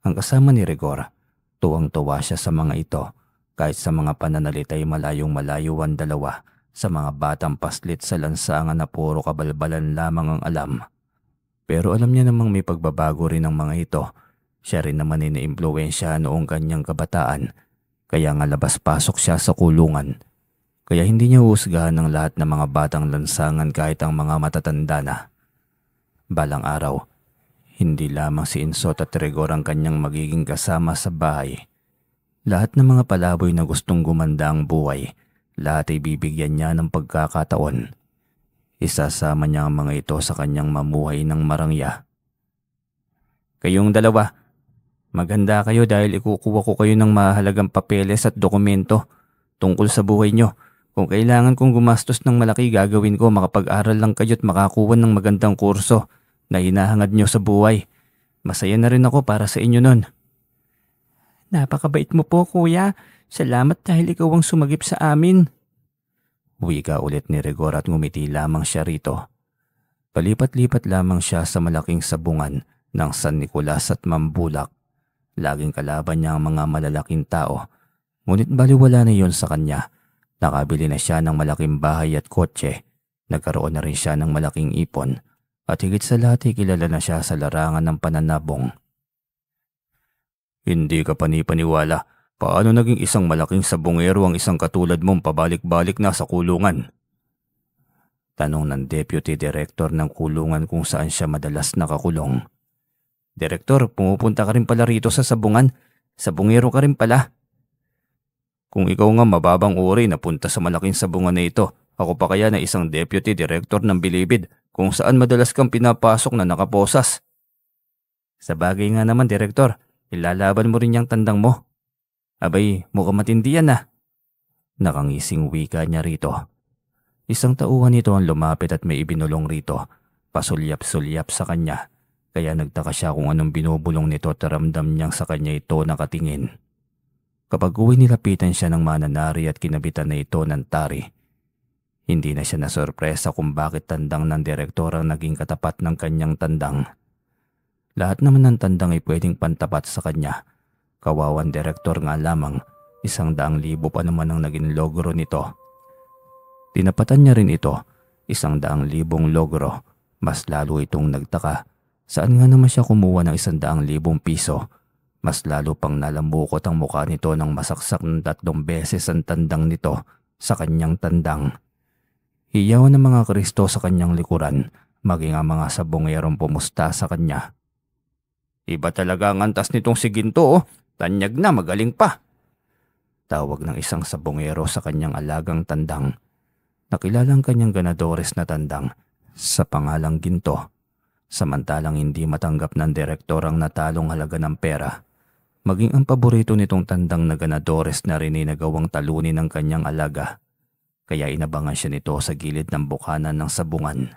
Ang kasama ni Rigor, tuwang-tuwa siya sa mga ito. Kahit sa mga pananalita ay malayong-malayo ang 2 sa mga batang paslit sa lansangan na puro kabalbalan lamang ang alam. Pero alam niya namang may pagbabago rin ang mga ito. Siya rin naman ay naimpluwensya noong kanyang kabataan. Kaya nga labas-pasok siya sa kulungan. Kaya hindi niya husgahan ng lahat ng mga batang lansangan kahit ang mga matatanda na. Balang araw, hindi lamang si Insot at Rigor ang kanyang magiging kasama sa bahay. Lahat ng mga palaboy na gustong gumanda ang buhay, lahat ay bibigyan niya ng pagkakataon. Isasama niya ang mga ito sa kanyang mamuhay ng marangya. Kayong 2, maganda kayo dahil ikukuha ko kayo ng mahalagang papeles at dokumento tungkol sa buhay nyo. Kung kailangan kong gumastos ng malaki, gagawin ko. Makapag-aral lang kayo at makakuha ng magandang kurso na hinahangad nyo sa buhay. Masaya na rin ako para sa inyo nun. Napakabait mo po kuya. Salamat dahil ikaw ang sumagip sa amin. Wika ulit ni Rigor at ngumiti lamang siya rito. Palipat-lipat lamang siya sa malaking sabungan ng San Nicolas at Mambulak. Laging kalaban niya ang mga malalaking tao. Ngunit baliwala na yon sa kanya. Nakabili na siya ng malaking bahay at kotse. Nagkaroon na rin siya ng malaking ipon. At higit sa lahat ay kilala na siya sa larangan ng pananabong. Hindi ka panipaniwala. Paano naging isang malaking sabongero ang isang katulad mong pabalik-balik na sa kulungan? Tanong ng Deputy Director ng kulungan kung saan siya madalas nakakulong. Direktor, pumupunta ka rin pala rito sa sabungan. Sabongero ka rin pala. Kung ikaw nga mababang uri na punta sa malaking sabungan na ito, ako pa kaya na isang Deputy Director ng Bilibid kung saan madalas kang pinapasok na nakaposas. Sa bagay nga naman, Direktor, ilalaban mo rin yung tandang mo. Abay, mukhang matindi yan ah. Nakangising wika niya rito. Isang tauhan nito ang lumapit at may ibinulong rito. Pasulyap-sulyap sa kanya. Kaya nagtaka siya kung anong binubulong nito at ramdam niyang sa kanya ito nakatingin. Kapag uwi nilapitan siya ng mananari at kinabitan na ito ng tari. Hindi na siya nasorpresa kung bakit tandang ng direktor ang naging katapat ng kanyang tandang. Lahat naman ng tandang ay pwedeng pantapat sa kanya. Kawawan direktor nga lamang, 100,000 pa naman ang naging logro nito. Tinapatan niya rin ito, 100,000 logro. Mas lalo itong nagtaka. Saan nga naman siya kumuha ng 100,000 piso? Mas lalo pang nalambukot ang mukha nito nang masaksak ng 3 beses ang tandang nito sa kanyang tandang. Hiyaw ng mga Kristo sa kanyang likuran, maging ang mga sabongerong pumusta sa kanya. Iba talaga ang antas nitong si Ginto, oh. Tanyag na, magaling pa. Tawag ng isang sabongero sa kanyang alagang tandang. Nakilalang kanyang ganadores na tandang sa pangalang Ginto. Samantalang hindi matanggap ng direktor ang natalong halaga ng pera. Maging ang paborito nitong tandang na ganadores na rin ay nagawang talunin ng kanyang alaga. Kaya inabangan siya nito sa gilid ng bukhanan ng sabungan.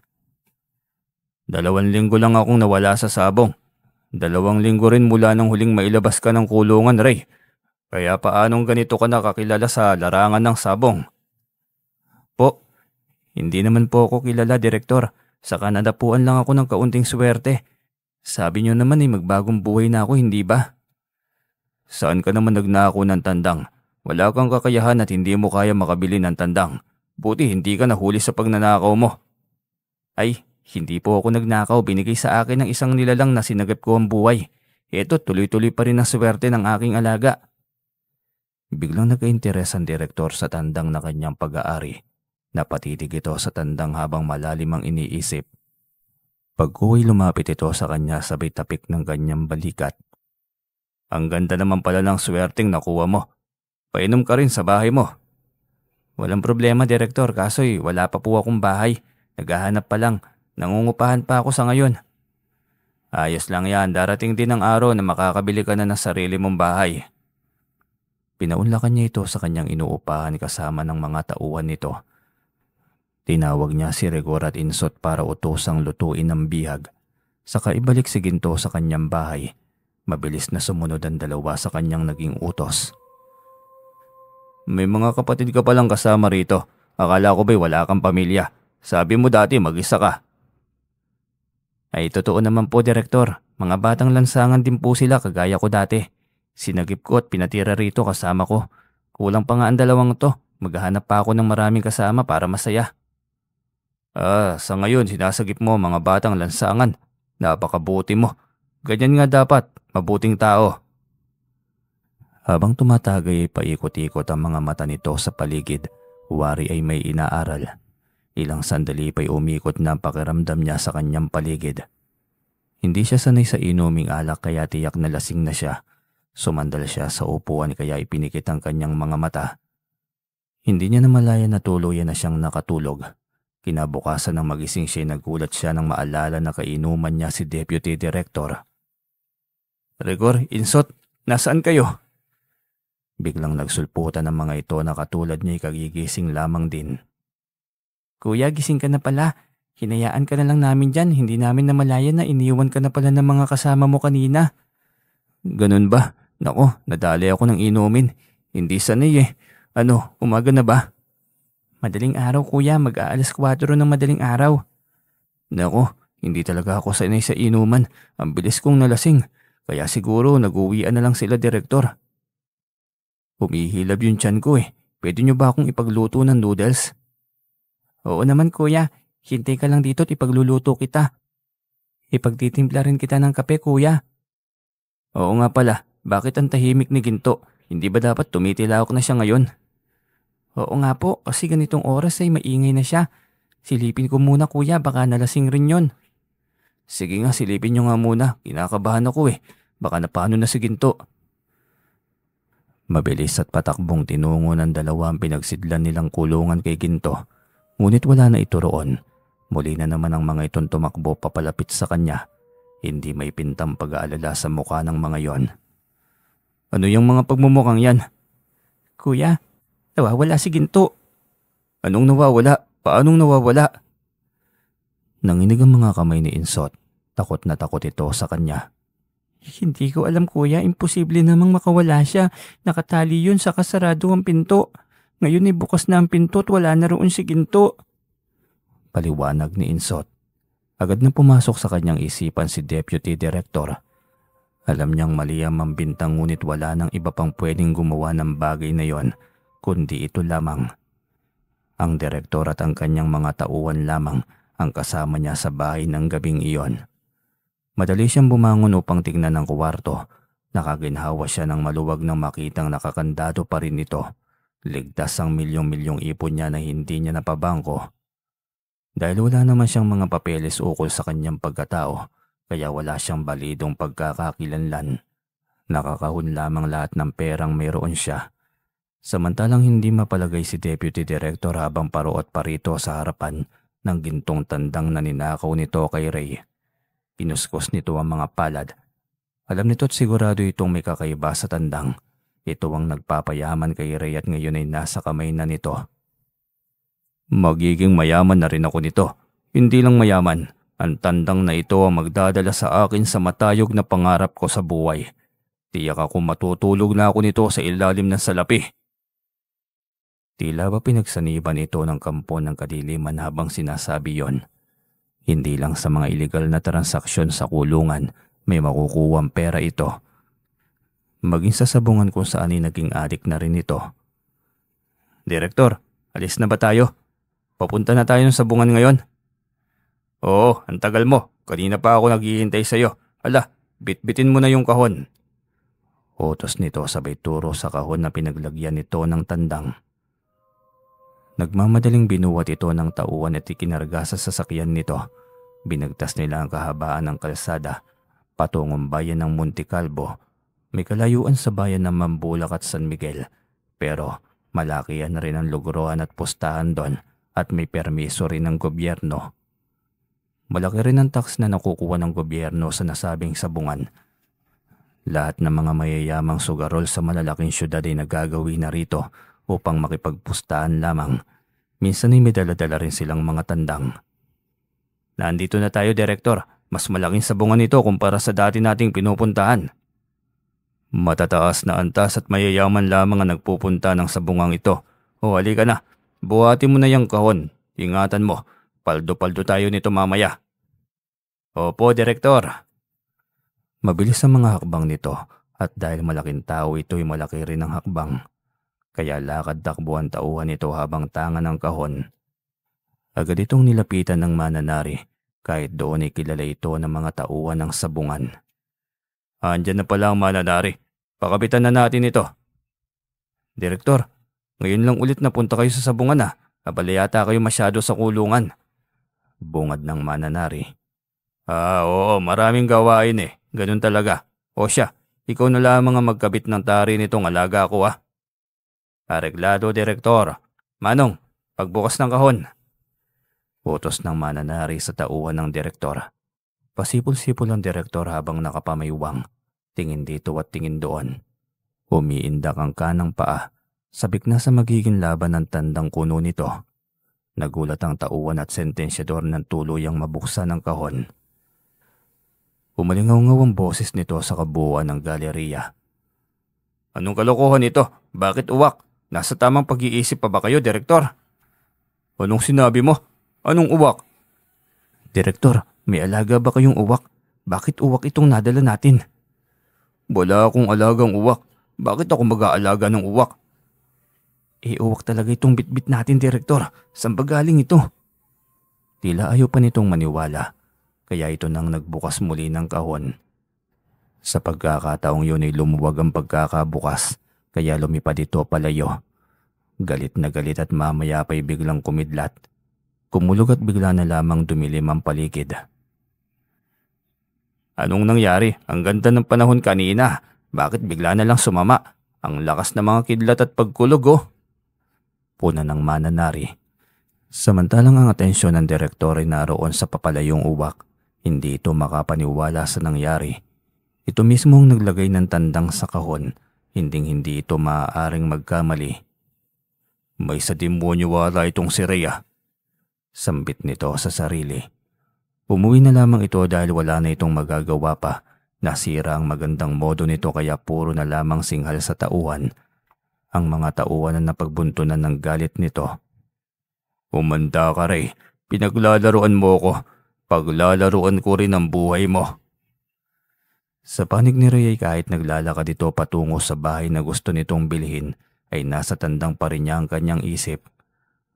2 linggo lang akong nawala sa sabong. 2 linggo rin mula nang huling mailabas ka ng kulungan, Ray. Kaya paanong ganito ka nakakilala sa larangan ng sabong? Po, hindi naman po ako kilala, Direktor. Sa kanadapuan lang ako ng kaunting swerte. Sabi niyo naman ay magbagong buhay na ako, hindi ba? Saan ka naman nagnako ng tandang? Wala kang kakayahan at hindi mo kaya makabili ng tandang. Buti hindi ka nahuli sa pagnanakaw mo. Ay, hindi po ako nagnakaw. Binigay sa akin ng isang nilalang na sinagap ko ang buhay. Eto, tuloy-tuloy pa rin ang swerte ng aking alaga. Biglang nagka-interes ang direktor sa tandang na kanyang pag-aari. Napatitig ito sa tandang habang malalim ang iniisip. Pagkuhay lumapit ito sa kanya sabay tapik ng kanyang balikat. Ang ganda naman pala ng swerteng nakuha mo. Painom ka rin sa bahay mo. Walang problema, Direktor, kaso'y wala pa po akong bahay. Naghahanap pa lang. Nangungupahan pa ako sa ngayon. Ayos lang yan, darating din ang araw na makakabili ka na ng sarili mong bahay. Pinaunlakan niya ito sa kanyang inuupahan kasama ng mga tauhan nito. Tinawag niya si Rigor at Insot para utosang lutuin ang bihag. Saka ibalik si Ginto sa kanyang bahay. Mabilis na sumunod ang dalawa sa kanyang naging utos. May mga kapatid ka palang kasama rito. Akala ko ba'y wala kang pamilya? Sabi mo dati mag-isa ka. Ay totoo naman po, Direktor. Mga batang lansangan din po sila kagaya ko dati. Sinagip ko at pinatira rito kasama ko. Kulang pa nga ang 2 to. Maghahanap pa ako ng maraming kasama para masaya. Sa ngayon sinasagip mo mga batang lansangan. Napakabuti mo. Ganyan nga dapat. Mabuting tao. Habang tumatagay ay paikot-ikot ang mga mata nito sa paligid, wari ay may inaaral. Ilang sandali pa'y umikot na ang pakiramdam niya sa kanyang paligid. Hindi siya sanay sa inuming alak kaya tiyak na lasing na siya. Sumandal siya sa upuan kaya ipinikit ang kanyang mga mata. Hindi niya namalayan na tuluyan na siyang nakatulog. Kinabukasan ng magising siya nagulat siya nang maalala na kainuman niya si Deputy Director. Rigor, Insot, nasaan kayo? Biglang nagsulputan ng mga ito na katulad niya'y kagigising lamang din. Kuya, gising ka na pala. Hinayaan ka na lang namin dyan. Hindi namin namalayan na iniwan ka na pala ng mga kasama mo kanina. Ganun ba? Nako, nadali ako ng inumin. Hindi sanay eh. Ano, umaga na ba? Madaling araw kuya, mag-aalas 4 ng madaling araw. Nako, hindi talaga ako sanay sa inuman. Ang bilis kong nalasing. Kaya siguro nag-uwian na lang sila, Direktor. Humihilab yung tiyan ko eh. Pwede nyo ba akong ipagluto ng noodles? Oo naman kuya, hintay ka lang dito at ipagluluto kita. Ipagtitimpla rin kita ng kape kuya. Oo nga pala, bakit ang tahimik ni Ginto? Hindi ba dapat tumitilawak na siya ngayon? Oo nga po, kasi ganitong oras ay maingay na siya. Silipin ko muna kuya, baka nalasing rin yon. Sige nga, silipin nyo nga muna. Kinakabahan ako eh. Baka napano na si Ginto. Mabilis at patakbong tinungo ng 2 ang pinagsidlan nilang kulungan kay Ginto. Ngunit wala na ito roon. Muli na naman ang mga itong tumakbo papalapit sa kanya. Hindi may pintang pag-aalala sa mukha ng mga yon. Ano yung mga pagmumukhang yan? Kuya, nawawala si Ginto. Anong nawawala? Paanong nawawala? Nanginig ang mga kamay ni Insot. Takot na takot ito sa kanya. Hindi ko alam kuya, imposible namang makawala siya. Nakatali yun sa kasarado ang pinto. Ngayon ay bukas na ang pinto at wala na roon si Ginto. Paliwanag ni Insot. Agad na pumasok sa kanyang isipan si Deputy Director. Alam niyang mali ang mambintang ngunit wala nang iba pang pwedeng gumawa ng bagay na yon kundi ito lamang. Ang direktor at ang kanyang mga tauhan lamang ang kasama niya sa bahay ng gabing iyon. Madali siyang bumangon upang tignan ang kwarto. Nakaginhawa siya ng maluwag nang makitang nakakandado pa rin ito. Ligtas ang milyong-milyong ipon niya na hindi niya napabangko. Dahil wala naman siyang mga papeles ukol sa kanyang pagkatao, kaya wala siyang balidong pagkakakilanlan. Nakakahon lamang lahat ng perang mayroon siya. Samantalang hindi mapalagay si Deputy Director habang paruot parito sa harapan ng gintong tandang na ninakaw nito kay Ray. Pinuskos nito ang mga palad. Alam nito't sigurado itong may kakaiba sa tandang. Ito ang nagpapayaman kay Ray at ngayon ay nasa kamay na nito. Magiging mayaman na rin ako nito. Hindi lang mayaman, ang tandang na ito ang magdadala sa akin sa matayog na pangarap ko sa buhay. Tiyak ako matutulog na ako nito sa ilalim ng salapi. Tila ba pinagsaniban ito ng kampo ng kadiliman habang sinasabi yon. Hindi lang sa mga iligal na transaksyon sa kulungan may makukuwang pera ito. Maging sa sabungan kung saan ay naging adik na rin ito. Direktor, alis na ba tayo? Papunta na tayo sa sabungan ngayon? Oo, ang tagal mo. Kanina pa ako naghihintay sa'yo. Ala, bitbitin mo na yung kahon. Utos nito sabay turo sa kahon na pinaglagyan nito ng tandang. Nagmamadaling binuwat ito ng tauhan at ikinarga sa sasakyan nito. Binagtas nila ang kahabaan ng kalsada patungong bayan ng Monte Calvo. May kalayuan sa bayan ng Mambulak at San Miguel, pero malakihan na rin ang luguruan at pustahan doon at may permiso rin ng gobyerno. Malaki rin ang tax na nakukuha ng gobyerno sa nasabing sabungan. Lahat ng mga mayayamang sugarol sa malalaking syudad ay nagagawi na rito upang makipagpustahan lamang. Minsan ay may dala-dala rin silang mga tandang. Nandito na tayo, Direktor. Mas malaking sabungan ito kumpara sa dati nating pinupuntahan. Matataas na antas at mayayaman lamang ang nagpupunta ng sabungang ito. O halika na, buhatin mo na yung kahon. Ingatan mo, paldo-paldo tayo nito mamaya. Opo, Direktor. Mabilis ang mga hakbang nito at dahil malaking tao ito ay malaki rin ang hakbang. Kaya lakad-takbo ang tauhan nito habang tanga ng kahon. Agad itong nilapitan ng mananari kahit doon ay kilala ito ng mga tauhan ng sabungan. Andyan na pala ang mananari. Pakabitan na natin ito. Direktor, ngayon lang ulit napunta kayo sa sabungan ah. Abala yata kayo masyado sa kulungan. Bungad ng mananari. Oo, maraming gawain eh. Ganun talaga. O siya, ikaw na lamang ang magkabit ng tari nitong alaga ko ah. Areglado, Direktor. Manong, pagbukas ng kahon. Utos ng mananari sa tauhan ng direktor. Pasipol-sipol ang direktor habang nakapamaywang. Tingin dito at tingin doon. Umiindak ang kanang paa. Sabik na sa magiging laban ng tandang kuno nito. Nagulat ang tauhan at sentensyador ng tuluyang mabuksan ang kahon. Umalingaw-ngaw ang boses nito sa kabuuan ng galeriya. Anong kalokohan ito? Bakit uwak? Nasa tamang pag-iisip pa ba kayo, Direktor? Anong sinabi mo? Anong uwak? Direktor, may alaga ba kayong uwak? Bakit uwak itong nadala natin? Wala akong alagang uwak. Bakit ako mag-aalaga ng uwak? Uwak talaga itong bitbit natin, Direktor. Saan ba galing ito? Tila ayaw pa nitong maniwala. Kaya ito nang nagbukas muli ng kahon. Sa pagkakataong yun ay lumuwag ang pagkakabukas. Kaya lumipad ito palayo. Galit na galit at mamaya pa'y biglang kumidlat. Kumulog at bigla na lamang dumilim ang paligid. Anong nangyari? Ang ganda ng panahon kanina. Bakit bigla na lang sumama? Ang lakas ng mga kidlat at pagkulog oh. Puna ng mananari. Samantalang ang atensyon ng direktor ay naroon sa papalayong uwak. Hindi ito makapaniwala sa nangyari. Ito mismo ang naglagay ng tandang sa kahon. Hinding-hindi ito maaaring magkamali. May sa demonyo wala itong si Rhea. Sambit nito sa sarili. Umuwi na lamang ito dahil wala na itong magagawa pa. Nasira ang magandang modo nito kaya puro na lamang singhal sa tauhan. Ang mga tauhan na napagbuntunan ng galit nito. Umanda ka, Ray. Pinaglalaruan mo ko. Paglalaruan ko rin ang buhay mo. Sa panig ni Ray ay kahit naglalakad ito patungo sa bahay na gusto nitong bilhin ay nasa tandang pa rin niya ang kanyang isip.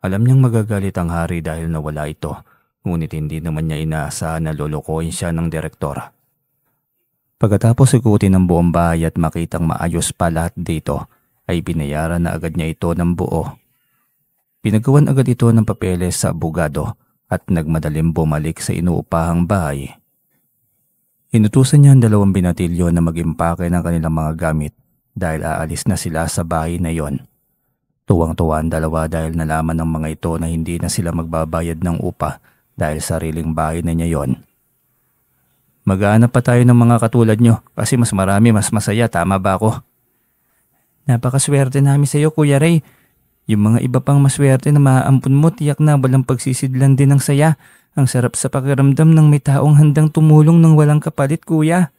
Alam niyang magagalit ang hari dahil nawala ito, ngunit hindi naman niya inaasahan na lolokohin siya ng direktor. Pagkatapos ikutin ang buong bahay at makitang maayos pa lahat dito, ay binayaran na agad niya ito ng buo. Pinagawan agad ito ng papeles sa abogado at nagmadaling bumalik sa inuupahang bahay. Inutusan niya ang 2 binatilyo na mag-impake ng kanilang mga gamit dahil aalis na sila sa bahay na iyon. Tuwang-tuwa ang dalawa dahil nalaman ng mga ito na hindi na sila magbabayad ng upa dahil sariling bahay na niya yon. Maghahanap pa tayo ng mga katulad nyo kasi mas marami mas masaya, tama ba ako? Napakaswerte namin sa iyo, Kuya Ray. Yung mga iba pang maswerte na maaampun mo, tiyak na walang pagsisidlan din ng saya. Ang sarap sa pakiramdam ng may taong handang tumulong ng walang kapalit, Kuya.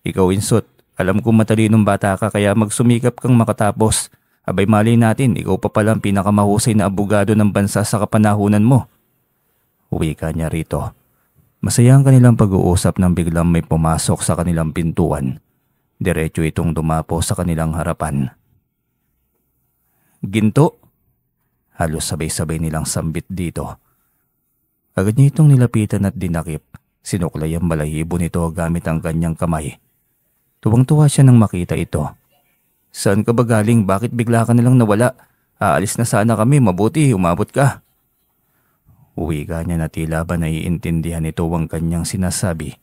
Ikaw, Insot, alam kong matalinong bata ka kaya magsumikap kang makatapos. Abay malay natin, ikaw pa palang pinakamahusay na abogado ng bansa sa kapanahunan mo. Uwi ka niya rito. Masaya ang kanilang pag-uusap nang biglang may pumasok sa kanilang pintuan. Diretso itong dumapo sa kanilang harapan. Ginto? Halos sabay-sabay nilang sambit dito. Agad niya itong nilapitan at dinakip. Sinuklay ang balahibo nito gamit ang kanyang kamay. Tuwang-tuwa siya nang makita ito. Saan ka ba galing? Bakit bigla ka nalang nawala? Aalis na sana kami, mabuti umabot ka. Uwi ka niya na tila ba naiintindihan nito ang kanyang sinasabi.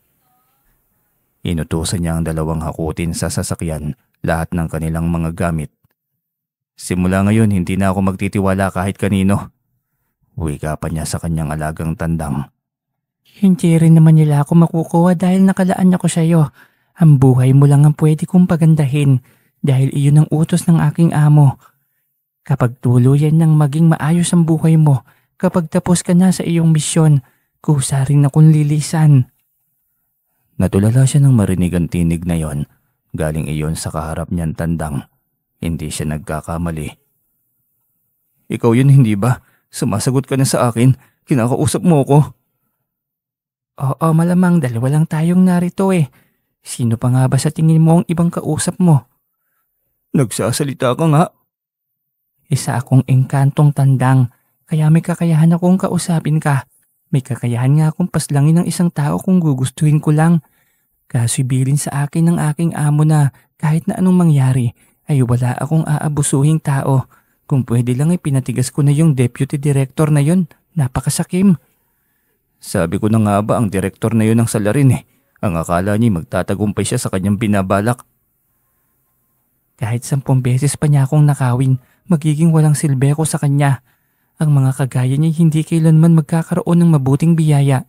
Inutusan niya ang 2 hakutin sa sasakyan lahat ng kanilang mga gamit. Simula ngayon hindi na ako magtitiwala kahit kanino. Wika pa niya sa kanyang alagang tandang. Hindi rin naman nila ako makukuha dahil nakalaan ako sa iyo. Ang buhay mo lang ang pwede kong pagandahin dahil iyon ang utos ng aking amo. Kapag tuluyan ng maging maayos ang buhay mo, kapag tapos ka na sa iyong misyon, kusa rin akong lilisan. Natulala siya nang marinig ang tinig na yon. Galing iyon sa kaharap niyang tandang. Hindi siya nagkakamali. Ikaw yun, hindi ba? Sumasagot ka na sa akin. Kinakausap mo ko. Oo, malamang 2 lang tayong narito eh. Sino pa nga ba sa tingin mo ang ibang kausap mo? Nagsasalita ka nga. Isa akong engkantong tandang, kaya may kakayahan akong kausapin ka. May kakayahan nga akong paslangin ng isang tao kung gugustuhin ko lang. Kaso'y bilin sa akin ng aking amo na kahit na anong mangyari ay wala akong aabusuhing tao. Kung pwede lang ay pinatigas ko na yung deputy director na yun. Napakasakim. Sabi ko na nga ba ang direktor na yun ang salarin eh. Ang akala niya magtatagumpay siya sa kanyang binabalak. Kahit 10 beses pa niya akong nakawin, magiging walang silbi ko sa kanya. Ang mga kagaya niya hindi kailanman magkakaroon ng mabuting biyaya.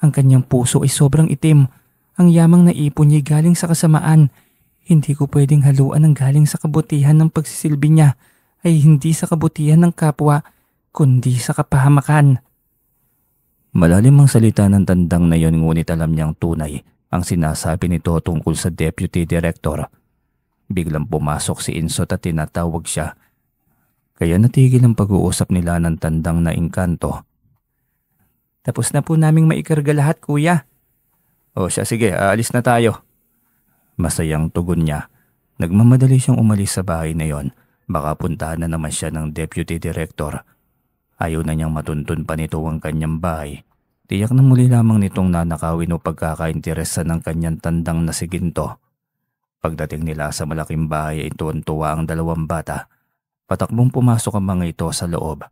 Ang kanyang puso ay sobrang itim. Ang yamang naipon niya galing sa kasamaan. Hindi ko pwedeng haluan ang galing sa kabutihan ng pagsisilbi niya ay hindi sa kabutihan ng kapwa, kundi sa kapahamakan. Malalim ang salita ng tandang na yon ngunit alam niyang tunay ang sinasabi nito tungkol sa deputy director. Biglang pumasok si Insot at tinatawag siya. Kaya natigil ang pag-uusap nila ng tandang na engkanto. Tapos na po naming maikarga lahat, kuya. O siya, sige, aalis na tayo. Masayang tugon niya. Nagmamadali siyang umalis sa bahay na yon. Baka puntahan na naman siya ng deputy director. Ayaw na niyang matuntun pa nito ang kanyang bahay. Tiyak na muli lamang nitong nanakawin o pagkakainteresan ng kanyang tandang na si Ginto. Pagdating nila sa malaking bahay ay tuwan-tuwa ang 2 bata. Patakbong pumasok ang mga ito sa loob.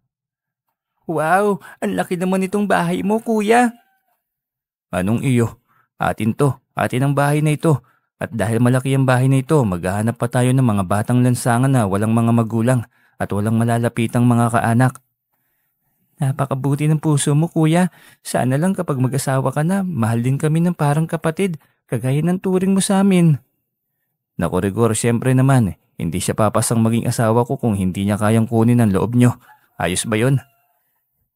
Wow, ang laki naman itong bahay mo, kuya. Anong iyo? Atin to, atin ang bahay na ito. At dahil malaki ang bahay na ito, maghahanap pa tayo ng mga batang lansangan na walang mga magulang at walang malalapitang mga kaanak. Napakabuti ng puso mo, kuya. Sana lang kapag mag-asawa ka na, mahal din kami ng parang kapatid, kagaya ng turing mo sa amin. Naku Rigor, siyempre naman, hindi siya papasang maging asawa ko kung hindi niya kayang kunin ang loob niyo. Ayos ba yon?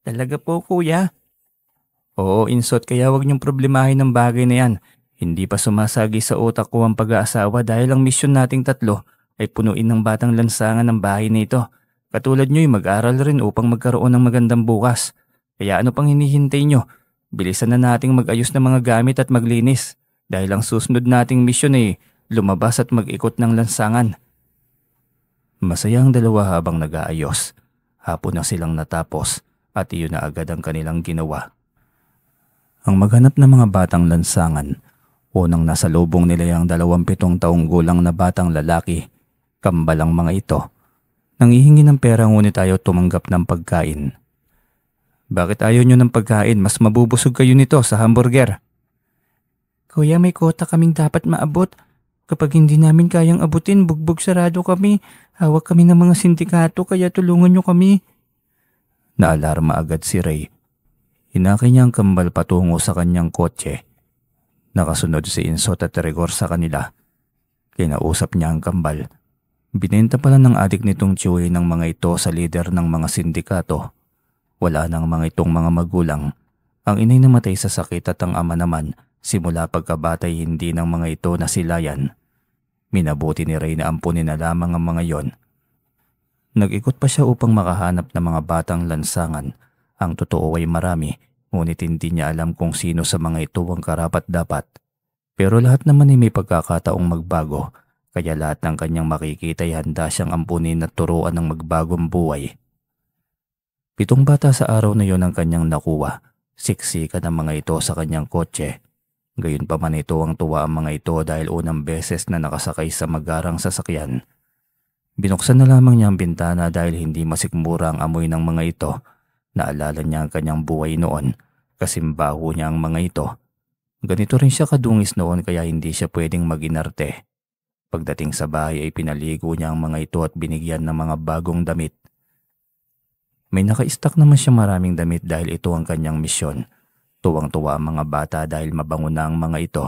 Talaga po, kuya. Oo, Insot, kaya wag niyong problemahin ang bagay na yan. Hindi pa sumasagi sa utak ko ang pag-aasawa dahil ang misyon nating 3 ay punuin ng batang lansangan ng bahay na ito. Katulad niyo'y mag-aral rin upang magkaroon ng magandang bukas. Kaya ano pang hinihintay niyo? Bilisan na nating mag-ayos ng mga gamit at maglinis. dahil ang susunod nating misyon ay lumabas at mag-ikot ng lansangan. Masaya ang dalawa habang nag-aayos. Hapon na silang natapos at iyon na agad ang kanilang ginawa. Ang maghanap ng mga batang lansangan, unang nasa lubong nila yung 27 taong gulang na batang lalaki. Kambal ang mga ito. Nanghihingi ng pera ngunit ayaw tumanggap ng pagkain. Bakit ayaw nyo ng pagkain? Mas mabubusog kayo nito sa hamburger. Kuya, may kota kaming dapat maabot. Kapag hindi namin kayang abutin, bugbog sarado kami. Hawak kami ng mga sindikato kaya tulungan nyo kami. Naalarma agad si Ray. Hinaki niya ang kambal patungo sa kanyang kotse. Nakasunod si Insot at Rigor sa kanila. Kinausap niya ang kambal. Binenta pala ng adik nitong Chewy ng mga ito sa lider ng mga sindikato. Wala nang mga itong mga magulang. Ang inay namatay sa sakit at ang ama naman simula pagkabatay hindi ng mga ito nasilayan. Minabuti ni Ray na ampunin na lamang ang mga yon. Nag-ikot pa siya upang makahanap ng mga batang lansangan. Ang totoo ay marami, ngunit hindi niya alam kung sino sa mga ito ang karapat-dapat. Pero lahat naman ay may pagkakataong magbago, kaya lahat ng kanyang makikita ay handa siyang ampunin at turuan ng magbagong buhay. 7 bata sa araw na yon ang kanyang nakuha. Siksikan ang mga ito sa kanyang kotse. Gayunpaman ito ang tuwa ang mga ito dahil unang beses na nakasakay sa magarang sasakyan. Binuksan na lamang niya ang bintana dahil hindi masikmura ang amoy ng mga ito. Naalala niya ang kanyang buhay noon, kasimbaho niya ang mga ito. Ganito rin siya kadungis noon kaya hindi siya pwedeng mag-inarte. Pagdating sa bahay ay pinaligo niya ang mga ito at binigyan ng mga bagong damit. May naka-stock naman siya maraming damit dahil ito ang kanyang misyon. Tuwang-tuwa ang mga bata dahil mabango na ang mga ito.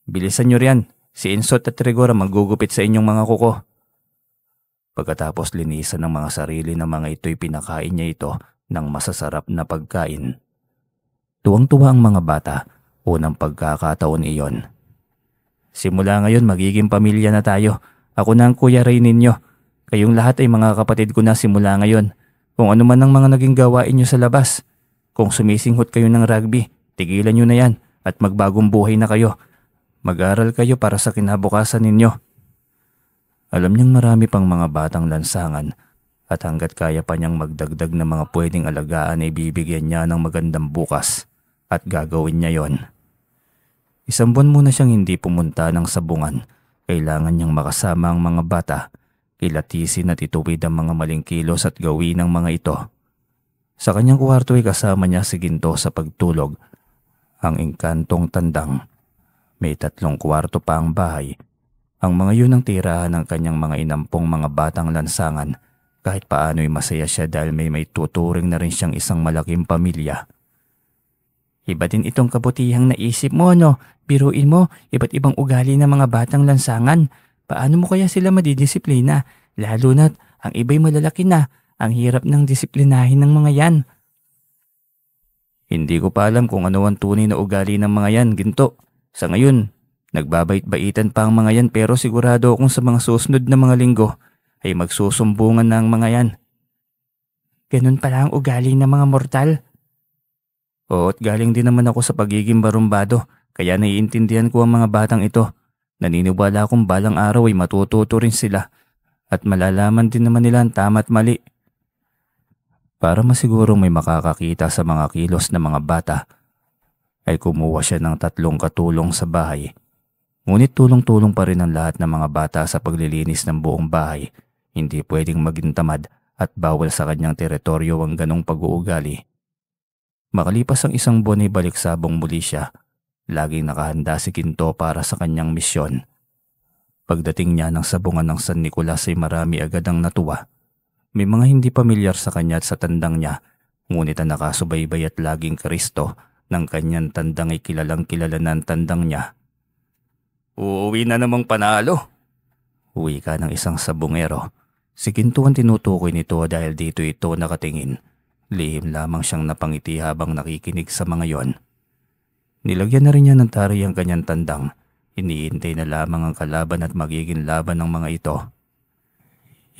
Bilisan niyo riyan, si Insot at Rigor maggugupit sa inyong mga kuko. Pagkatapos linisan ng mga sarili ng mga ito'y pinakain niya ito ng masasarap na pagkain. Tuwang-tuwa ang mga bata, unang pagkakataon iyon. Simula ngayon magiging pamilya na tayo. Ako na ang Kuya Ray ninyo. Kayong lahat ay mga kapatid ko na simula ngayon. Kung ano man ang mga naging gawain niyo sa labas. Kung sumisinghot kayo ng rugby, tigilan niyo na yan at magbagong buhay na kayo. Mag-aral kayo para sa kinabukasan ninyo. Alam niyang marami pang mga batang lansangan at hanggat kaya pa niyang magdagdag ng mga pwedeng alagaan ay bibigyan niya ng magandang bukas at gagawin niya yon. 1 buwan muna siyang hindi pumunta ng sabungan. Kailangan niyang makasama ang mga bata, kilatisin at ituwid ang mga maling kilos at gawin ng mga ito. Sa kanyang kwarto ay kasama niya si Ginto sa pagtulog, ang engkantong tandang. May 3 kwarto pa ang bahay. Ang mga yun ang tirahan ng kanyang mga inampong mga batang lansangan. Kahit paano'y masaya siya dahil may tuturing na rin siyang isang malaking pamilya. Iba din itong kabutihang naisip mo, no? Biruin mo, iba't ibang ugali ng mga batang lansangan. Paano mo kaya sila madidisiplina? Lalo na't ang iba'y malalaki na. Ang hirap ng disiplinahin ng mga yan. Hindi ko pa alam kung ano ang tunay na ugali ng mga yan, Ginto. Sa ngayon, nagbabait-baitan pa ang mga yan pero sigurado akong sa mga susunod na mga linggo ay magsusumbungan na ang mga yan. Ganun pala ang ugali ng mga mortal? Oo, at galing din naman ako sa pagiging barumbado kaya naiintindihan ko ang mga batang ito. Naniniwala akong balang araw ay matututo rin sila at malalaman din naman nila ang tama at mali. Para masigurong may makakakita sa mga kilos ng mga bata, ay kumuha siya ng 3 katulong sa bahay. Ngunit tulong-tulong pa rin ang lahat ng mga bata sa paglilinis ng buong bahay. Hindi pwedeng maging tamad at bawal sa kanyang teritoryo ang ganong pag-uugali. Makalipas ang 1 buwan ay baliksabong muli siya. Laging nakahanda si Ginto para sa kanyang misyon. Pagdating niya ng sabungan ng San Nicolas ay marami agad ang natuwa. May mga hindi pamilyar sa kanya at sa tandang niya, ngunit ang nakasubaybay at laging Kristo ng kanyang tandang ay kilalang kilala na ang tandang niya. Uuwi na namang panalo. Uwi ka ng isang sabungero. Si Ginto ang tinutukoy nito dahil dito ito nakatingin. Lihim lamang siyang napangiti habang nakikinig sa mga yon. Nilagyan na rin niya ng tari ang kanyang tandang. Iniintay na lamang ang kalaban at magiging laban ng mga ito.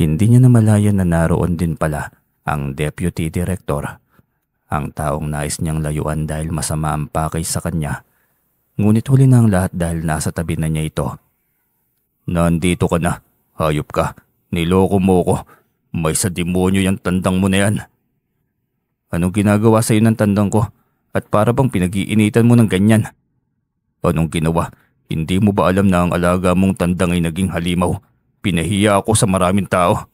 Hindi niya namalayan na naroon din pala ang Deputy Director, ang taong nais niyang layuan dahil masama ang pakay sa kanya. Ngunit huli na ang lahat dahil nasa tabi na niya ito. Nandito ka na, hayop ka, niloko mo ko. May sa demonyo yung tandang mo na yan. Anong ginagawa sa iyo ng tandang ko? At para bang pinag-iinitan mo ng ganyan? Anong ginawa? Hindi mo ba alam na ang alaga mong tandang ay naging halimaw? Pinahiya ako sa maraming tao.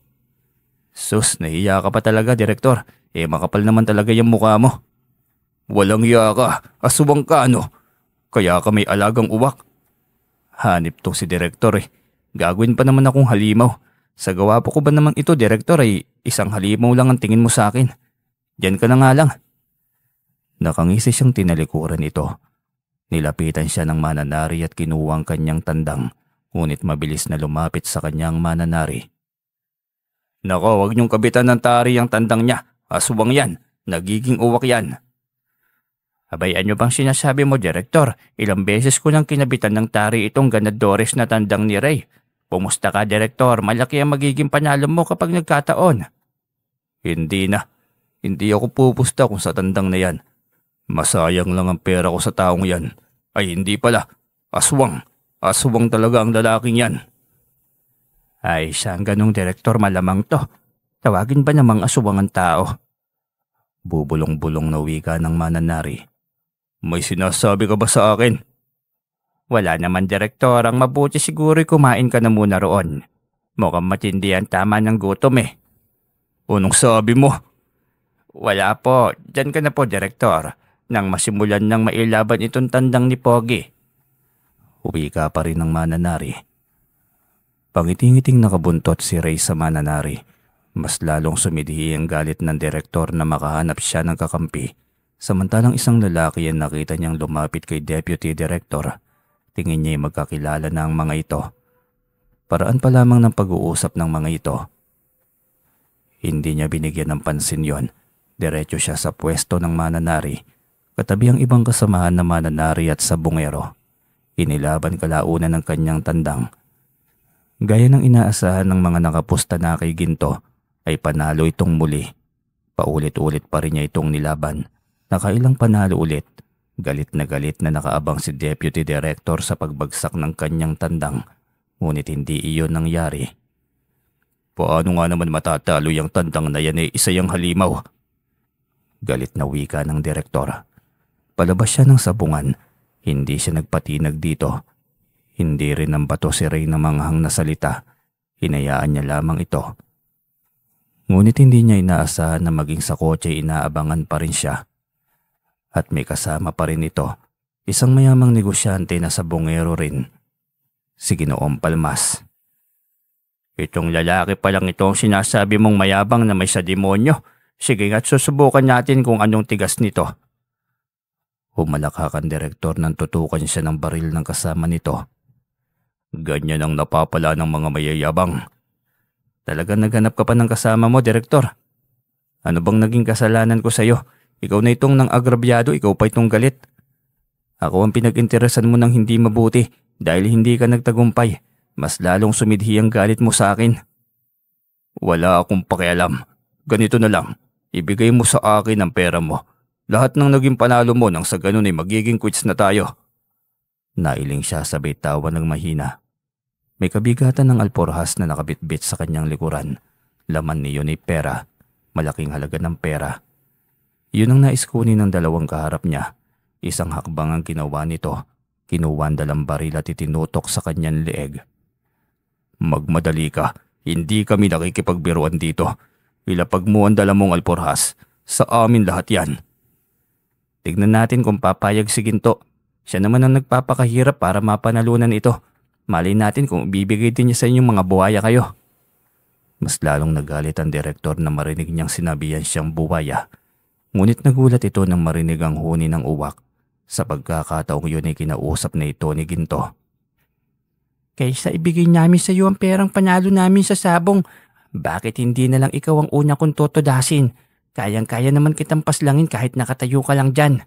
Sus, nahiya ka pa talaga, Direktor. Makapal naman talaga yung mukha mo. Walang hiya ka, aswang ka ano? Kaya ka may alagang uwak. Hanip tong si Direktor Gagawin pa naman akong halimaw. Sa gawa po ko ba naman ito, Direktor, ay isang halimaw lang ang tingin mo sa akin. Diyan ka na nga lang. Nakangisi siyang tinalikuran ito. Nilapitan siya ng mananari at kinuha ang kanyang tandang, ngunit mabilis na lumapit sa kanyang mananari. Nako, wag niyong kabitan ng tari ang tandang niya. Aswang yan. Nagiging uwak yan. Abay, ano bang sinasabi mo, Direktor? Ilang beses ko nang kinabitan ng tari itong ganadores na tandang ni Ray. Pumusta ka, Direktor? Malaki ang magiging panalo mo kapag nagkataon. Hindi na. Hindi ako pupusta kung sa tandang na yan. Masayang lang ang pera ko sa taong yan. Ay hindi pala. Aswang. Aswang talaga ang lalaking yan. Ay siyang ganong, Direktor, malamang to. Tawagin ba namang aswang ang tao? Bubulong-bulong na wika ng mananari. May sinasabi ka ba sa akin? Wala naman, Direktor. Ang mabuti siguro'y kumain ka na muna roon. Mukhang matindi ang tama ng gutom Anong sabi mo? Wala po. Diyan ka na po, Direktor. Nang masimulan ng mailaban itong tandang ni Pogi. Wika pa rin ng mananari. Pangiting-iting nakabuntot si Ray sa mananari. Mas lalong sumidhi ang galit ng Direktor na makahanap siya ng kakampi. Samantalang isang lalaki ang nakita niyang lumapit kay Deputy Director. Tingin niya magkakilala na ang mga ito. Paraan pa lamang ng pag-uusap ng mga ito. Hindi niya binigyan ng pansin yon. Diretso siya sa pwesto ng mananari. Katabi ang ibang kasamahan na mananari at sabungero. Inilaban kalaunan ng kanyang tandang. Gaya ng inaasahan ng mga nakapusta na kay Ginto, ay panalo itong muli. Paulit-ulit pa rin niya itong nilaban. Nakailang panalo ulit. Galit na nakaabang si Deputy Director sa pagbagsak ng kanyang tandang. Ngunit hindi iyon nangyari. Paano nga naman matatalo yung tandang na yan isa yung halimaw? Galit na wika ng Direktor. Palabas siya ng sabungan. Hindi siya nagpatinag dito. Hindi rin ang bato si Ray na manghang na salita. Hinayaan niya lamang ito. Ngunit hindi niya inaasahan na maging sa kotse inaabangan pa rin siya. At may kasama pa rin ito, isang mayamang negosyante na sabongero rin, si Ginoong Palmas. Itong lalaki pa lang ito ang sinasabi mong mayabang na may sa demonyo. Sige nga't susubukan natin kung anong tigas nito. Humalakak ang Direktor nang tutukan siya ng baril ng kasama nito. Ganyan ang napapala ng mga mayayabang. Talagang naghanap ka pa ng kasama mo, Direktor. Ano bang naging kasalanan ko sa'yo? Ikaw na itong nang agrabyado, ikaw pa itong galit. Ako ang pinag-interesan mo ng hindi mabuti dahil hindi ka nagtagumpay. Mas lalong sumidhi ang galit mo sa akin. Wala akong pakialam. Ganito na lang, ibigay mo sa akin ang pera mo. Lahat ng naging panalo mo nang sa ganun ay magiging quits na tayo. Nailing siya sabay tawa ng mahina. May kabigatan ng alporhas na nakabitbit sa kanyang likuran. Laman niyon ay pera. Malaking halaga ng pera. Yun ang nais kunin ng dalawang kaharap niya. Isang hakbang ang ginawa nito. Kinuha ang dalang baril at itinutok sa kanyang leeg. Magmadali ka. Hindi kami nakikipagbiruan dito. Ilapag mo ang dala mong alporhas. Sa amin lahat yan. Tignan natin kung papayag si Ginto. Siya naman ang nagpapakahirap para mapanalunan ito. Malay natin kung bibigay din niya sa inyong mga buhaya kayo. Mas lalong nagalit ang Direktor na marinig niyang sinabihan siyang buhaya. Ngunit nagulat ito nang marinig ang huni ng uwak. Sa pagkakataong yun ay kinausap na ito ni Ginto. Kaysa ibigay namin sa iyo ang perang panalo namin sa sabong, bakit hindi na lang ikaw ang una kong totodasin? Kayang-kaya naman kitang paslangin kahit nakatayo ka lang dyan.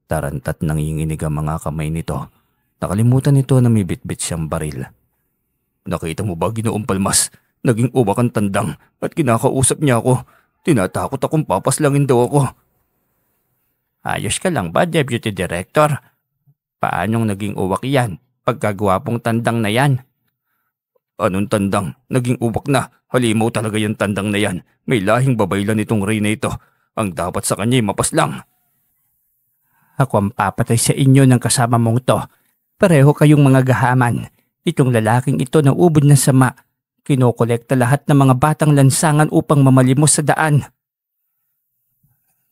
Tarantat nanginginig ang mga kamay nito. Nakalimutan nito na may bitbit siyang baril. Nakita mo ba, Ginoong Palmas? Naging uwak ang tandang at kinakausap niya ako. Tinatakot akong papaslangin daw ako. Ayos ka lang ba, Deputy Director? Paanong naging uwak yan pagkagwapong tandang na yan? Anong tandang? Naging uwak na. Halimaw talaga yung tandang na yan. May lahing babaylan itong Reyna ito. Ang dapat sa kanya'y mapaslang. Ako ang papatay sa inyo ng kasama mong to. Pareho kayong mga gahaman. Itong lalaking ito na ubod ng sama. Kinokolekta lahat ng mga batang lansangan upang mamalimos sa daan.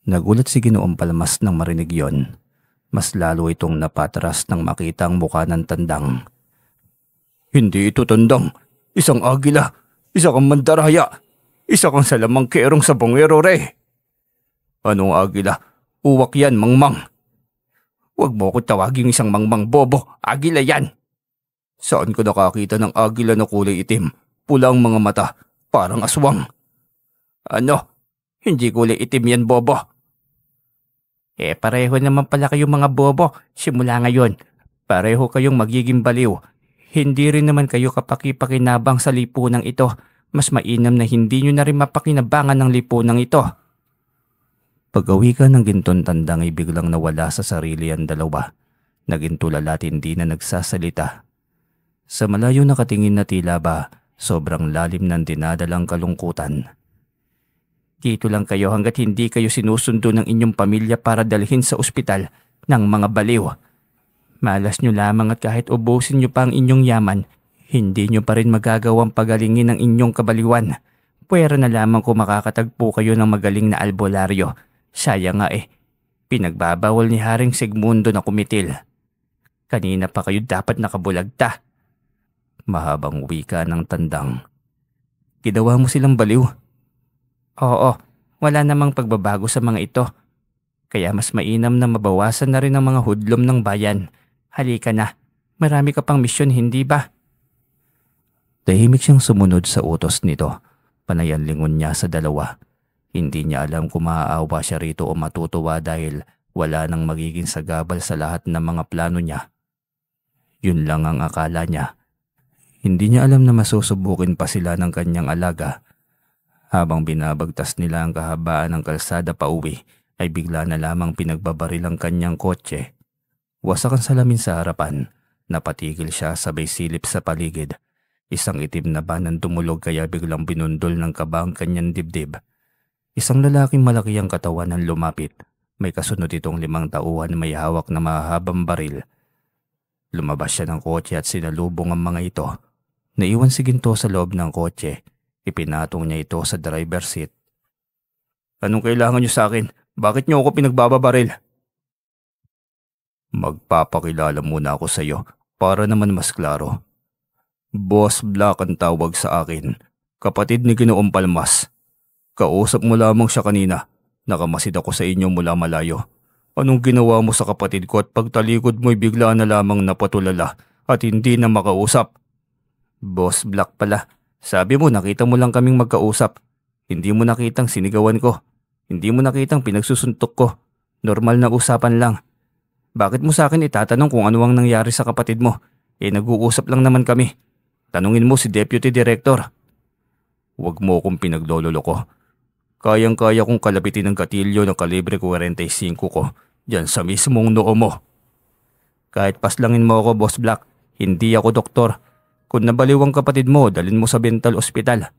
Nagulat si Ginoong Palmas nang marinig yon. Mas lalo itong napatras nang makita ang mukha ng tandang. Hindi ito tandang. Isang agila. Isa kang mandaraya. Isa kang salamangkerong sa bongero, re. Anong agila? Uwak yan, mangmang. Huwag mo ko tawaging isang mangmang bobo. Agila yan. Saan ko nakakita ng agila na kulay itim? Pulang mga mata. Parang aswang. Ano? Hindi kulay itim yan, bobo. Pareho naman pala kayong mga bobo. Simula ngayon, pareho kayong magiging baliw. Hindi rin naman kayo kapaki-pakinabang sa lipunang ito. Mas mainam na hindi nyo na rin mapakinabangan ng lipunang ito. Pag-uwi ka ng Ginton Tandang ay biglang nawala sa sarili ang dalawa. Naging tulala at hindi na nagsasalita. Sa malayo nakatingin na tila ba, sobrang lalim ng dinadalang kalungkutan. Dito lang kayo hanggat hindi kayo sinusundo ng inyong pamilya para dalhin sa ospital ng mga baliw. Malas nyo lamang at kahit ubusin nyo pa ang inyong yaman, hindi nyo pa rin magagawang pagalingin ang inyong kabaliwan. Pwera na lamang kung makakatagpo kayo ng magaling na albularyo. Sayang nga pinagbabawal ni Haring Sigmundo na kumitil. Kanina pa kayo dapat nakabulagta. Mahabang wika ng tandang. Ginawa mo silang baliw? Oo, wala namang pagbabago sa mga ito. Kaya mas mainam na mabawasan na rin ang mga hudlom ng bayan. Halika na, marami ka pang misyon, hindi ba? Tahimik siyang sumunod sa utos nito. Panayan lingon niya sa dalawa. Hindi niya alam kung maaawa siya rito o matutuwa dahil wala nang magiging sagabal sa lahat ng mga plano niya. Yun lang ang akala niya. Hindi niya alam na masusubukin pa sila ng kanyang alaga. Habang binabagtas nila ang kahabaan ng kalsada pauwi, ay bigla na lamang pinagbabaril ang kanyang kotse. Wasak ang salamin sa harapan. Napatigil siya sabay silip sa paligid. Isang itim na banan dumulog kaya biglang binundol ng kaba ang kanyang dibdib. Isang lalaking malaki ang katawan ang lumapit. May kasunod itong 5 tauhan na may hawak na mahabang baril. Lumabas siya ng kotse at sinalubong ang mga ito. Naiwan si Ginto sa loob ng kotse. Ipinatong niya ito sa driver's seat. Anong kailangan niyo sa akin? Bakit niyo ako pinagbababaril? Magpapakilala muna ako sa iyo para naman mas klaro. Boss Black ang tawag sa akin. Kapatid ni Ginoong Palmas. Kausap mo lamang siya kanina. Nakamasid ako sa inyo mula malayo. Anong ginawa mo sa kapatid ko at pagtalikod mo'y bigla na lamang napatulala at hindi na makausap? Boss Black pala. Sabi mo nakita mo lang kaming magkausap. Hindi mo nakitang sinigawan ko. Hindi mo nakitang pinagsusuntok ko. Normal na usapan lang. Bakit mo sa akin itatanong kung ano ang nangyari sa kapatid mo? Nag-uusap lang naman kami. Tanungin mo si Deputy Director. Huwag mo akong pinaglololo ko. Kayang-kaya kong kalabitin ng gatilyo ng kalibre 45 ko dyan sa mismong noo mo. Kahit paslangin mo ako, Boss Black, hindi ako doktor. Kung nabaliw ang kapatid mo, dalhin mo sa mental ospital.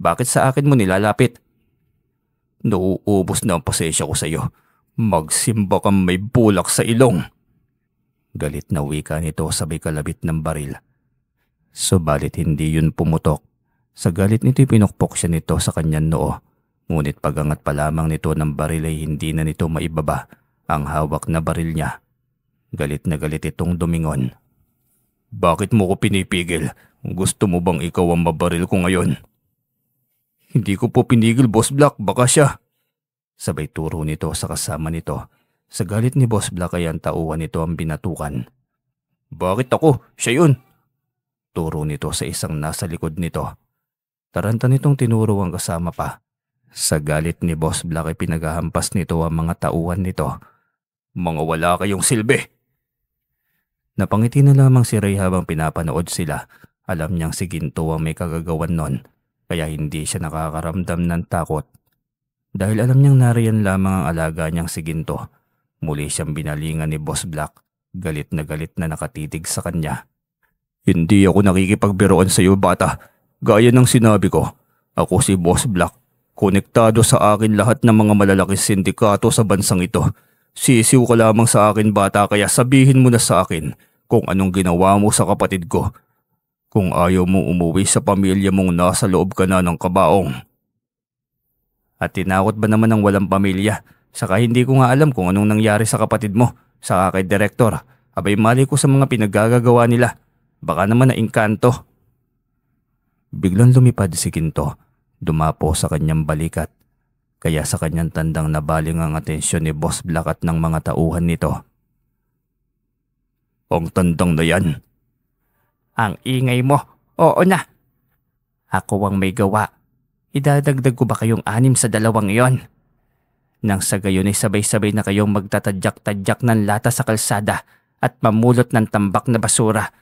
Bakit sa akin mo nilalapit? Nauubos na ang pasensya ko sa iyo. Magsimba kang may bulak sa ilong. Galit na wika nito sabay kalabit ng baril. Subalit hindi yun pumutok. Sa galit nito'y pinukpok siya nito sa kanyang noo. Ngunit pagangat pa lamang nito ng baril ay hindi na nito maibaba ang hawak na baril niya. Galit na galit itong dumingon. Bakit mo ko pinipigil? Gusto mo bang ikaw ang mabaril ko ngayon? Hindi ko po pinigil, Boss Black, baka siya. Sabay turo nito sa kasama nito. Sa galit ni Boss Black ay ang tauhan nito ang binatukan. Bakit ako? Siya yun. Turo nito sa isang nasa likod nito. Taranta nitong tinuro ang kasama pa. Sa galit ni Boss Black ay pinaghahampas nito ang mga tauhan nito. Mga wala kayong silbi. Napangiti na lamang si Ray habang pinapanood sila. Alam niyang si Ginto ang may kagagawan nun. Kaya hindi siya nakakaramdam ng takot. Dahil alam niyang nariyan lamang ang alaga niyang si Ginto. Muli siyang binalingan ni Boss Black. Galit na nakatitig sa kanya. Hindi ako nakikipagbiroan sa iyo, bata. Gaya ng sinabi ko, ako si Boss Black. Konektado sa akin lahat ng mga malalaking sindikato sa bansang ito. Sisiw ka lamang sa akin, bata, kaya sabihin mo na sa akin kung anong ginawa mo sa kapatid ko. Kung ayaw mo umuwi sa pamilya mong nasa loob ka na ng kabaong. At tinakot ba naman ng walang pamilya? Saka hindi ko nga alam kung anong nangyari sa kapatid mo. Saka kay Direktor, abay mali ko sa mga pinaggagawa nila. Baka naman naingkanto. Biglang lumipad si Ginto. Dumapo sa kanyang balikat. Kaya sa kanyang tandang nabaling ang atensyon ni Boss Black at ng mga tauhan nito. Ang tandang na yan. Ang ingay mo. Oo na. Ako ang may gawa. Idadagdag ko ba kayong 6 sa 2 iyon? Nang sa gayon ay sabay-sabay na kayong magtatadyak-tadyak ng lata sa kalsada at mamulot ng tambak na basura.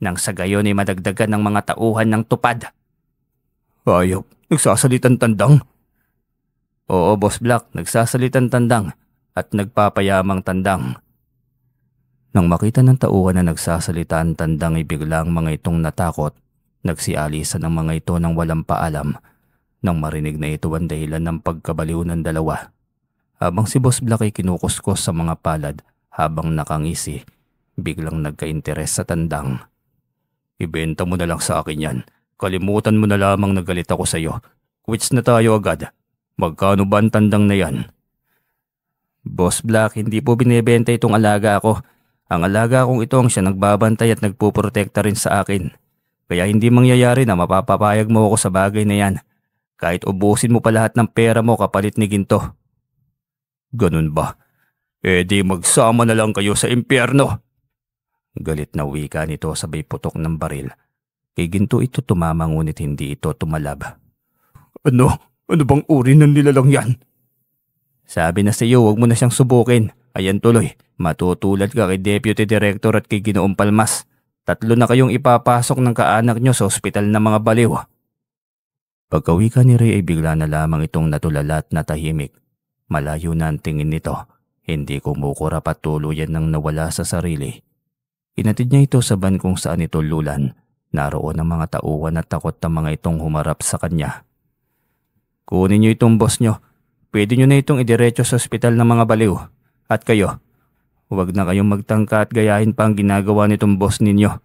Nang sa gayon ay madagdagan ng mga tauhan ng tupad. Ayop, nagsasalitan tandang. Oo, Boss Black, nagsasalitan tandang at nagpapayamang tandang. Nang makita ng tauhan na nagsasalita ang tandang ay biglang mga itong natakot. Nagsialisan ang mga ito ng walang paalam. Nang marinig na ito ang dahilan ng pagkabaliw ng dalawa. Habang si Boss Black ay kinukuskos sa mga palad habang nakangisi, biglang nagka-interes sa tandang. Ibenta mo na lang sa akin yan. Kalimutan mo na lamang na galit ako sa iyo. Quits na tayo agad. Magkano ba ang tandang na yan? Boss Black, hindi po binibenta itong alaga ko. Ang alaga kong ito ang siya nagbabantay at nagpuprotekta rin sa akin. Kaya hindi mangyayari na mapapapayag mo ako sa bagay na yan. Kahit ubusin mo pa lahat ng pera mo kapalit ni Ginto. Ganun ba? Eh di magsama na lang kayo sa impyerno. Galit na wika nito sabay putok ng baril. Kay Ginto ito tumama ngunit hindi ito tumalab. Ano? Ano bang uri ng nilalang yan? Sabi na sa iyo, huwag mo na siyang subukin. Ayan tuloy, matutulad ka kay Deputy Director at kay Ginoong Palmas. 3 na kayong ipapasok ng kaanak nyo sa ospital ng mga baliw. Pagkawika ni Ray ay bigla na lamang itong natulala at natahimik. Malayo na ang tingin nito. Hindi kumukurap at tuluyan nang nawala sa sarili. Inatid niya ito sa van kung saan ito lulan. Naroon ang mga tauhan at takot na mga itong humarap sa kanya. Kunin niyo itong boss nyo. Pwede niyo na itong idiretso sa ospital ng mga baliw. At kayo, huwag na kayong magtangka at gayahin pa ang ginagawa nitong boss ninyo.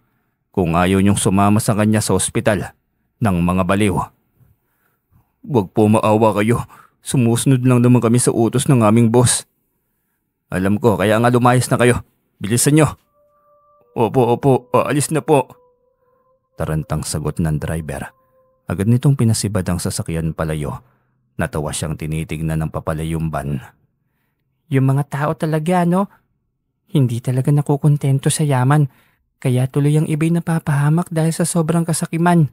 Kung ayaw niyong sumama sa kanya sa ospital ng mga baliw. Huwag po maawa kayo. Sumusunod lang naman kami sa utos ng aming boss. Alam ko, kaya nga lumayas na kayo. Bilisan nyo. Opo, aalis na po. Tarantang sagot ng driver. Agad nitong pinasibad ang sasakyan palayo. Natawa siyang tinitignan ng papalayong van. Yung mga tao talaga, no? Hindi talaga nakukontento sa yaman. Kaya tuloy ang iba'y napapahamak dahil sa sobrang kasakiman.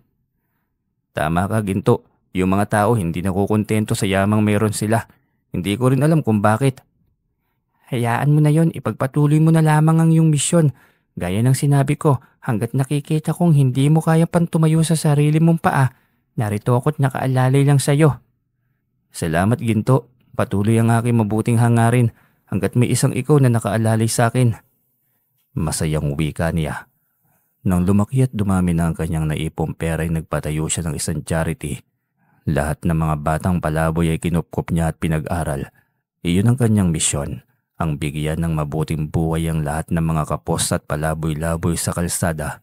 Tama ka, Ginto. Yung mga tao hindi nakukontento sa yamang meron sila. Hindi ko rin alam kung bakit. Hayaan mo na yon, ipagpatuloy mo na lamang ang iyong misyon. Gaya ng sinabi ko, hanggat nakikita kong hindi mo kaya pang tumayo sa sarili mong paa, narito ako't nakaalalay lang sa iyo. Salamat, Ginto. Patuloy ang aking mabuting hangarin hanggat may isang ikaw na nakaalalay sa akin. Masayang wika niya. Nang lumaki at dumami na ang kanyang naipong pera ay nagpatayo siya ng isang charity. Lahat ng mga batang palaboy ay kinupkup niya at pinag-aral. Iyon ang kanyang misyon, ang bigyan ng mabuting buhay ang lahat ng mga kapos at palaboy-laboy sa kalsada